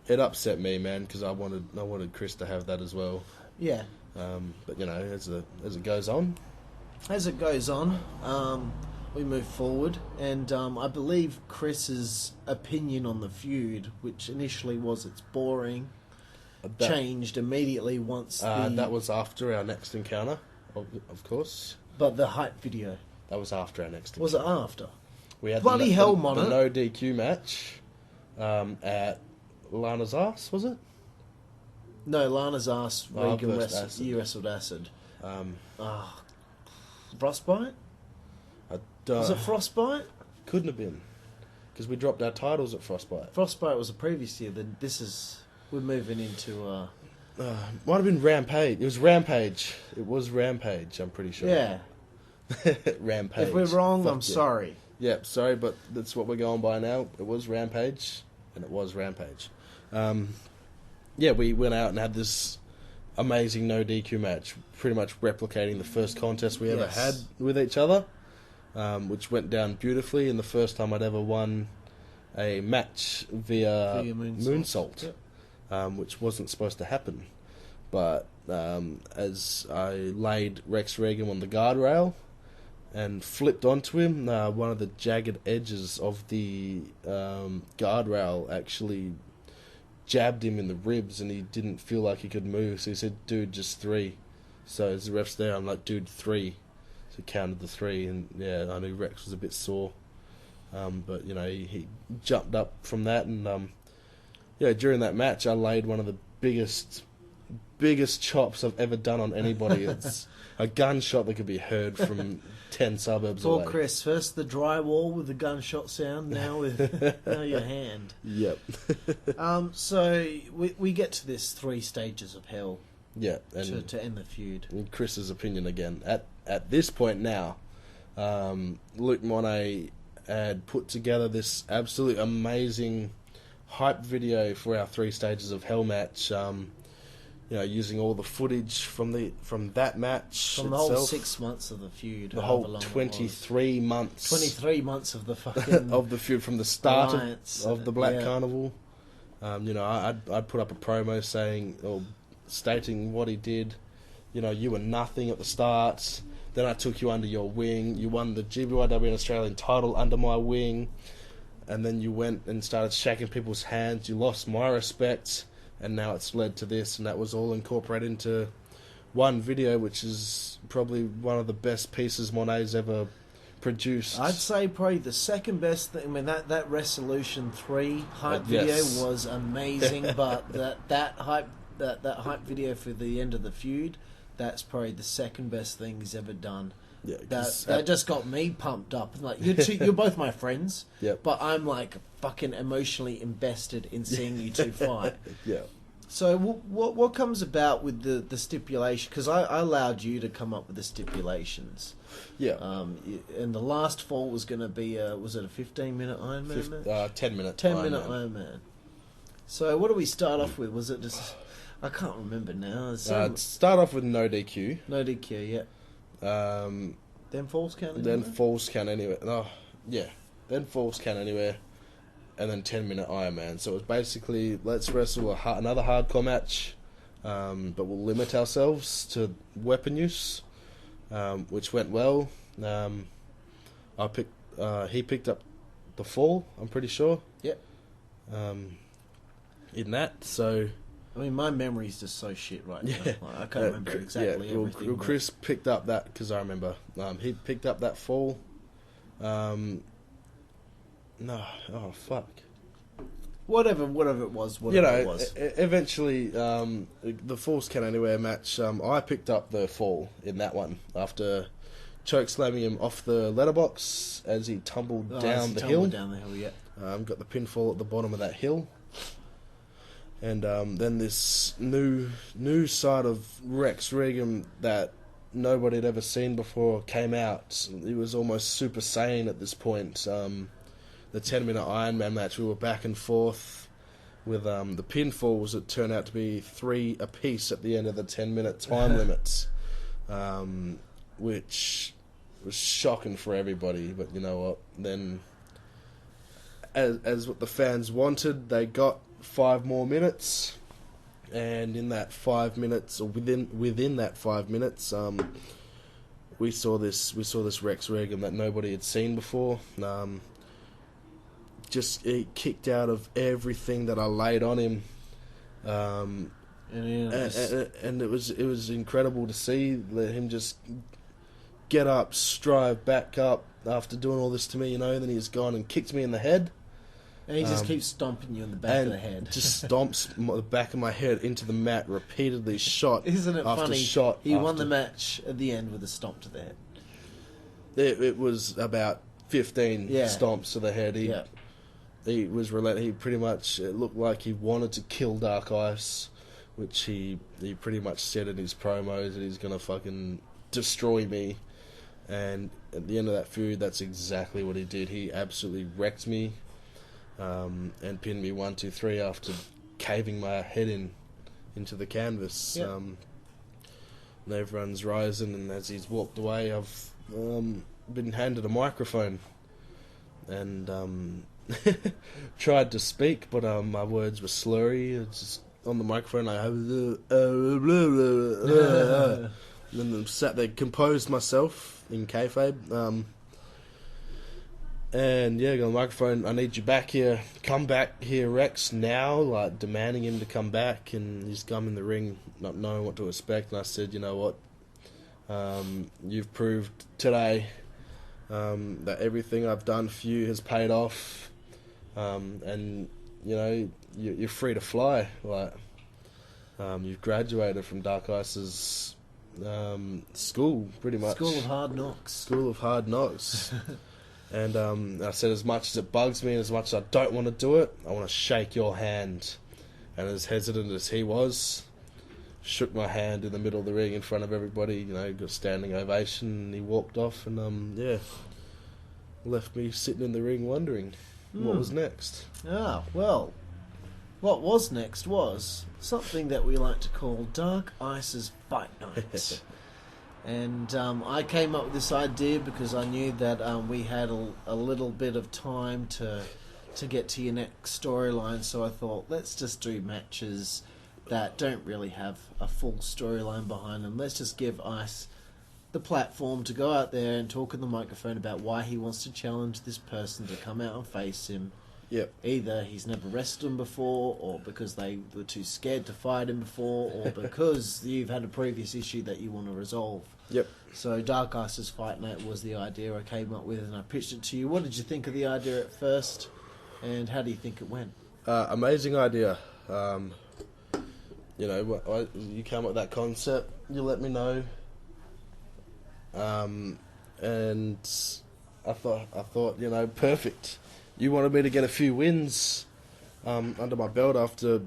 it upset me, man, because I wanted Chris to have that as well. Yeah. But, you know, as it goes on. As it goes on, we move forward, and I believe Chris's opinion on the feud, which initially was it's boring, changed immediately once that was after our next encounter, of course. But the hype video. That was after our next encounter. Was it after? We had Bloody hell, Mono. The no DQ match at Lana's Ass, was it? No, Lana's Ass, Regan you wrestled Acid. Frostbite? Was it Frostbite? Couldn't have been. Because we dropped our titles at Frostbite. Frostbite was a previous year. Then we're moving into... might have been Rampage. It was Rampage. It was Rampage, I'm pretty sure. Yeah. Rampage. If we're wrong, I'm sorry. Yeah, sorry, but that's what we're going by now. It was Rampage, and it was Rampage. Yeah, we went out and had this amazing no DQ match, pretty much replicating the first contest we ever had with each other, which went down beautifully, and the first time I'd ever won a match via moonsault. Yep. Which wasn't supposed to happen. But as I laid Rex Regan on the guardrail and flipped onto him, one of the jagged edges of the guardrail actually jabbed him in the ribs, and he didn't feel like he could move, so he said, dude, just 3. So as the ref's there, I'm like, dude, 3. So he counted the 3, and yeah, I knew Rex was a bit sore. But, you know, he jumped up from that, and yeah, during that match, I laid one of the biggest chops I've ever done on anybody. It's a gunshot that could be heard from 10 suburbs away. Poor Chris, first the drywall with the gunshot sound, now your hand. Yep. So we get to this 3 stages of hell. Yeah, and to end the feud. In Chris's opinion again, at this point now, Luke Monet had put together this absolutely amazing hype video for our 3 stages of hell match. You know, using all the footage from that match from the itself. whole 6 months of the feud, the whole 23 months, 23 months of the fucking of the feud from the start of the Black Carnival. You know, I'd put up a promo saying or stating what he did. You know, you were nothing at the start. Then I took you under your wing. You won the GBYWN Australian title under my wing. And then you went and started shaking people's hands. You lost my respect. And now it's led to this. And that was all incorporated into one video, which is probably one of the best pieces Monet's ever produced. I'd say probably the second best thing. I mean, that Resolution 3 hype video was amazing. But that hype video for the end of the feud, that's probably the second best thing he's ever done. Yeah, that just got me pumped up. Like you're both my friends, yep. But I'm like fucking emotionally invested in seeing you two fight. Yeah, So what comes about with the stipulation? Because I allowed you to come up with the stipulations. Yeah. And the last fall was going to be was it a 15-minute Ironman match? 10-minute. 10-minute Ironman. So what do we start off with? Was it just? I can't remember now. Start off with no DQ. No DQ. Yeah. Then falls count. Then falls count anywhere. Oh, yeah. Then falls count anywhere. And then 10-minute Ironman. So it was basically, let's wrestle another hardcore match, but we'll limit ourselves to weapon use, which went well. He picked up the fall, I'm pretty sure. Yep. In that, so... I mean, my memory's just so shit right now. Yeah. Like, I can't remember exactly everything. Well, Chris picked up that, because I remember. He picked up that fall. No, oh fuck. Whatever it was, it was. Eventually, the Falls Can Anywhere match, I picked up the fall in that one after choke slamming him off the letterbox as he tumbled down the hill. Down the hill, yeah. Got the pinfall at the bottom of that hill. And then this new side of Rex Regan that nobody had ever seen before came out. He was almost Super Saiyan at this point. The 10-minute Ironman match, we were back and forth with the pinfalls that turned out to be 3 apiece at the end of the 10-minute time limits, which was shocking for everybody. But you know what? Then, as what the fans wanted, they got 5 more minutes, and in that 5 minutes, or within that 5 minutes, we saw this Rex Regan that nobody had seen before. Just kicked out of everything that I laid on him, and it was incredible to see. Let him just get up, strive back up after doing all this to me, Then he's gone and kicked me in the head. And he just keeps stomping you in the back of the head. Just stomps the back of my head into the mat repeatedly, shot Isn't it after funny? shot. He won the match at the end with a stomp to the head. It was about 15 stomps to the head. He was he pretty much, it looked like he wanted to kill Dark Ice, which he pretty much said in his promos that he's going to fucking destroy me. And at the end of that feud, that's exactly what he did. He absolutely wrecked me, and pinned me 1, 2, 3 after caving my head into the canvas. Yep. And everyone's rising, and as he's walked away, I've been handed a microphone and tried to speak, but my words were slurry. It's just on the microphone. And then sat there, composed myself in kayfabe. And got the microphone. I need you back here. Come back here, Rex, now. Like demanding him to come back, and he's come in the ring, not knowing what to expect. And I said, you know what? You've proved today that everything I've done for you has paid off. And you're free to fly. Like you've graduated from Dark Ice's school, pretty much. School of Hard Knocks. And I said, as much as it bugs me and as much as I don't want to do it, I want to shake your hand. And as hesitant as he was, shook my hand in the middle of the ring in front of everybody. Got a standing ovation, and he walked off, and left me sitting in the ring wondering what was next. Well, what was next was something that we like to call Dark Ice's Fight Night. And I came up with this idea because I knew that we had a little bit of time to get to your next storyline, so I thought, let's just do matches that don't really have a full storyline behind them. Let's just give Ice the platform to go out there and talk in the microphone about why he wants to challenge this person to come out and face him. Yep. Either he's never wrestled him before, or because they were too scared to fight him before, or because you've had a previous issue that you want to resolve. Yep. So Dark Ice's Fight Night was the idea I came up with, and I pitched it to you. What did you think of the idea at first, and how do you think it went? Amazing idea. You came up with that concept, you let me know. And I thought, perfect. You wanted me to get a few wins. under my belt after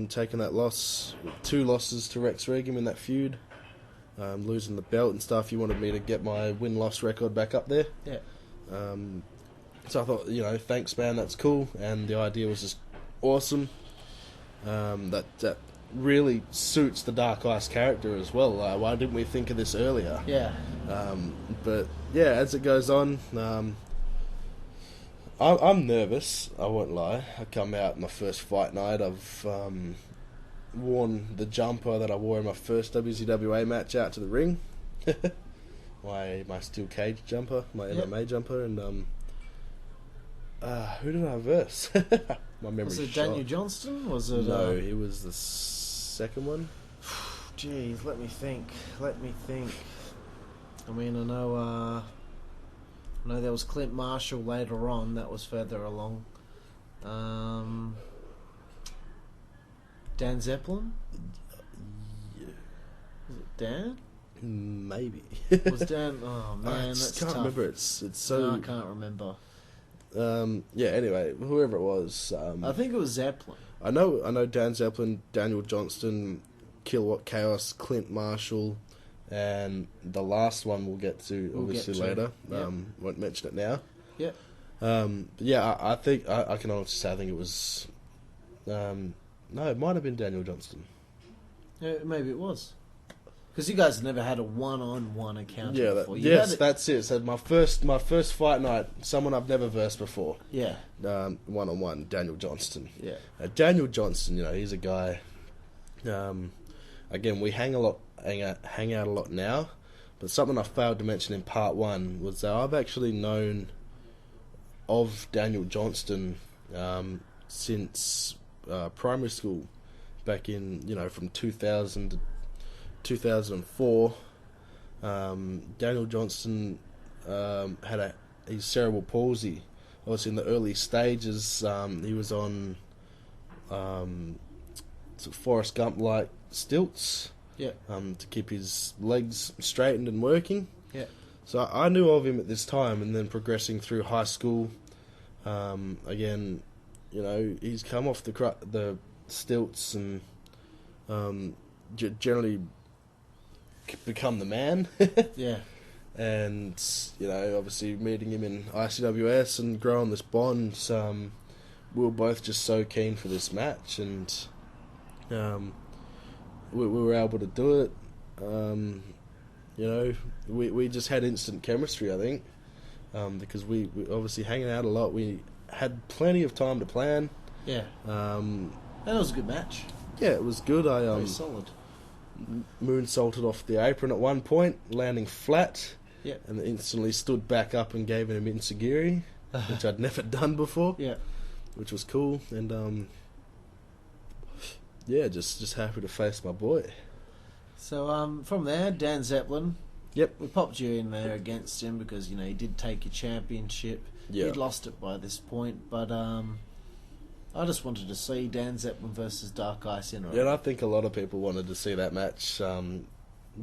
taking that loss, 2 losses to Rex Regum in that feud, losing the belt and stuff. He wanted me to get my win-loss record back up there. Yeah. So I thought, thanks, man, that's cool. And the idea was just awesome. That really suits the Dark Ice character as well. Why didn't we think of this earlier? Yeah. But yeah, as it goes on, I'm nervous, I won't lie. I come out my first fight night, I've worn the jumper that I wore in my first WZWA match out to the ring. my steel cage jumper, my MMA jumper, and who did I verse? My memory. Was it Daniel Johnston? Was it? No, it was the second one. Jeez, let me think. I mean, I know there was Clint Marshall later on. That was further along. Dan Zeppelin? Yeah. Was it Dan? Maybe. Was Dan? Oh man, I that's just can't tough. remember. It's so. No, I can't remember. Yeah. Anyway, whoever it was. I think it was Zeppelin. I know Dan Zeppelin, Daniel Johnston, Kilowatt Chaos, Clint Marshall, and the last one we'll get to obviously later. Yep. Won't mention it now. Yep. Yeah, I think I can honestly say I think it was. No, it might have been Daniel Johnston. Yeah, maybe it was. Because you guys never had a one-on-one encounter Yeah, before. that's it. So my first fight night, someone I've never versed before. Yeah. One-on-one, Daniel Johnston. Yeah. Daniel Johnston, he's a guy. Again, we hang out a lot now, but something I failed to mention in part 1 was that I've actually known of Daniel Johnston since primary school, back in from 2000 to 2004. Daniel Johnston had his cerebral palsy. Obviously, in the early stages, he was on sort of Forrest Gump-like stilts. Yeah. To keep his legs straightened and working. Yeah. So I knew of him at this time, and then progressing through high school, again, he's come off the stilts and generally become the man. Yeah. And obviously meeting him in ICWS and growing this bond, we were both just so keen for this match, and we were able to do it. We just had instant chemistry, I think, because we obviously hanging out a lot. We had plenty of time to plan. Yeah. And it was a good match. Yeah, it was good. Very solid. Moonsaulted off the apron at one point, landing flat. Yeah. And instantly stood back up and gave him enziguri, which I'd never done before. Yeah. Which was cool. And just happy to face my boy. So from there, Dan Zeppelin. Yep. We popped you in there against him because he did take your championship. Yeah. He'd lost it by this point, but I just wanted to see Dan Zeppelin versus Dark Ice in it. Yeah, and I think a lot of people wanted to see that match.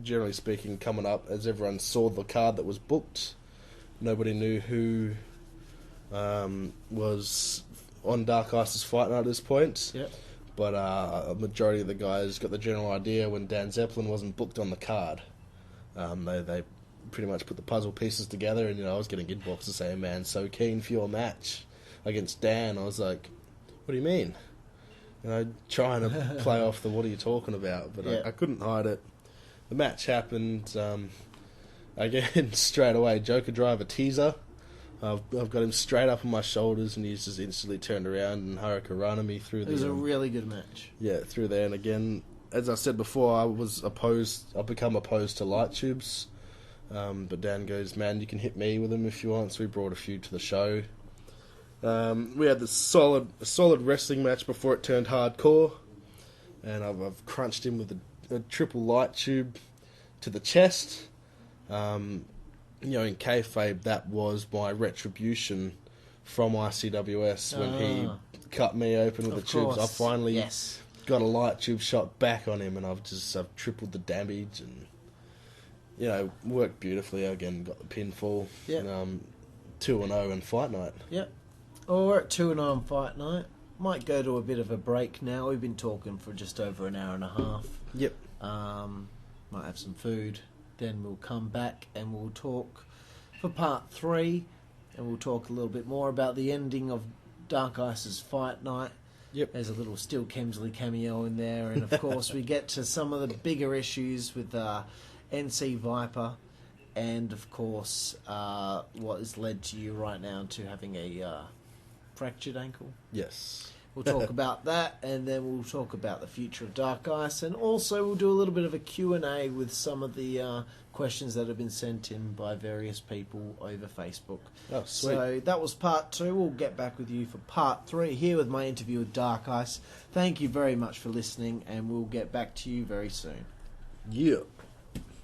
Generally speaking, coming up, as everyone saw the card that was booked, nobody knew who was on Dark Ice's fight night at this point. Yep. But a majority of the guys got the general idea when Dan Zeppelin wasn't booked on the card. They pretty much put the puzzle pieces together, and I was getting inboxes saying, "Man, so keen for your match against Dan." I was like, "What do you mean?" Trying to play off the "what are you talking about?" But yeah. I couldn't hide it. The match happened. Again, straight away, Joker Driver teaser. I've got him straight up on my shoulders, and he's just instantly turned around and hurricanrana me through the... It was a really good match. Yeah, through there. And again, as I said before, I've become opposed to light tubes. But Dan goes, "Man, you can hit me with them if you want." So we brought a few to the show. We had this solid wrestling match before it turned hardcore. And I've crunched him with a triple light tube to the chest. In kayfabe, that was my retribution from ICWS when he cut me open with the tubes. I finally got a light tube shot back on him, and I've tripled the damage, and worked beautifully. Again, got the pinfall. Yeah. 2-0 in fight night. Yep. Oh, we're at 2-0 in fight night. might go to a bit of a break now. We've been talking for just over an hour and a half. Yep. Might have some food. Then we'll come back and we'll talk for part 3. And we'll talk a little bit more about the ending of Dark Ice's fight night. Yep. There's a little Still Kemsley cameo in there. And, of course, we get to some of the bigger issues with NC Viper. And, of course, what has led to you right now to having a fractured ankle. Yes. We'll talk about that, and then we'll talk about the future of Dark Ice, and also we'll do a little bit of a Q&A with some of the questions that have been sent in by various people over Facebook. Oh, sweet. So that was part 2. We'll get back with you for part 3 here with my interview with Dark Ice. Thank you very much for listening, and we'll get back to you very soon. Yeah.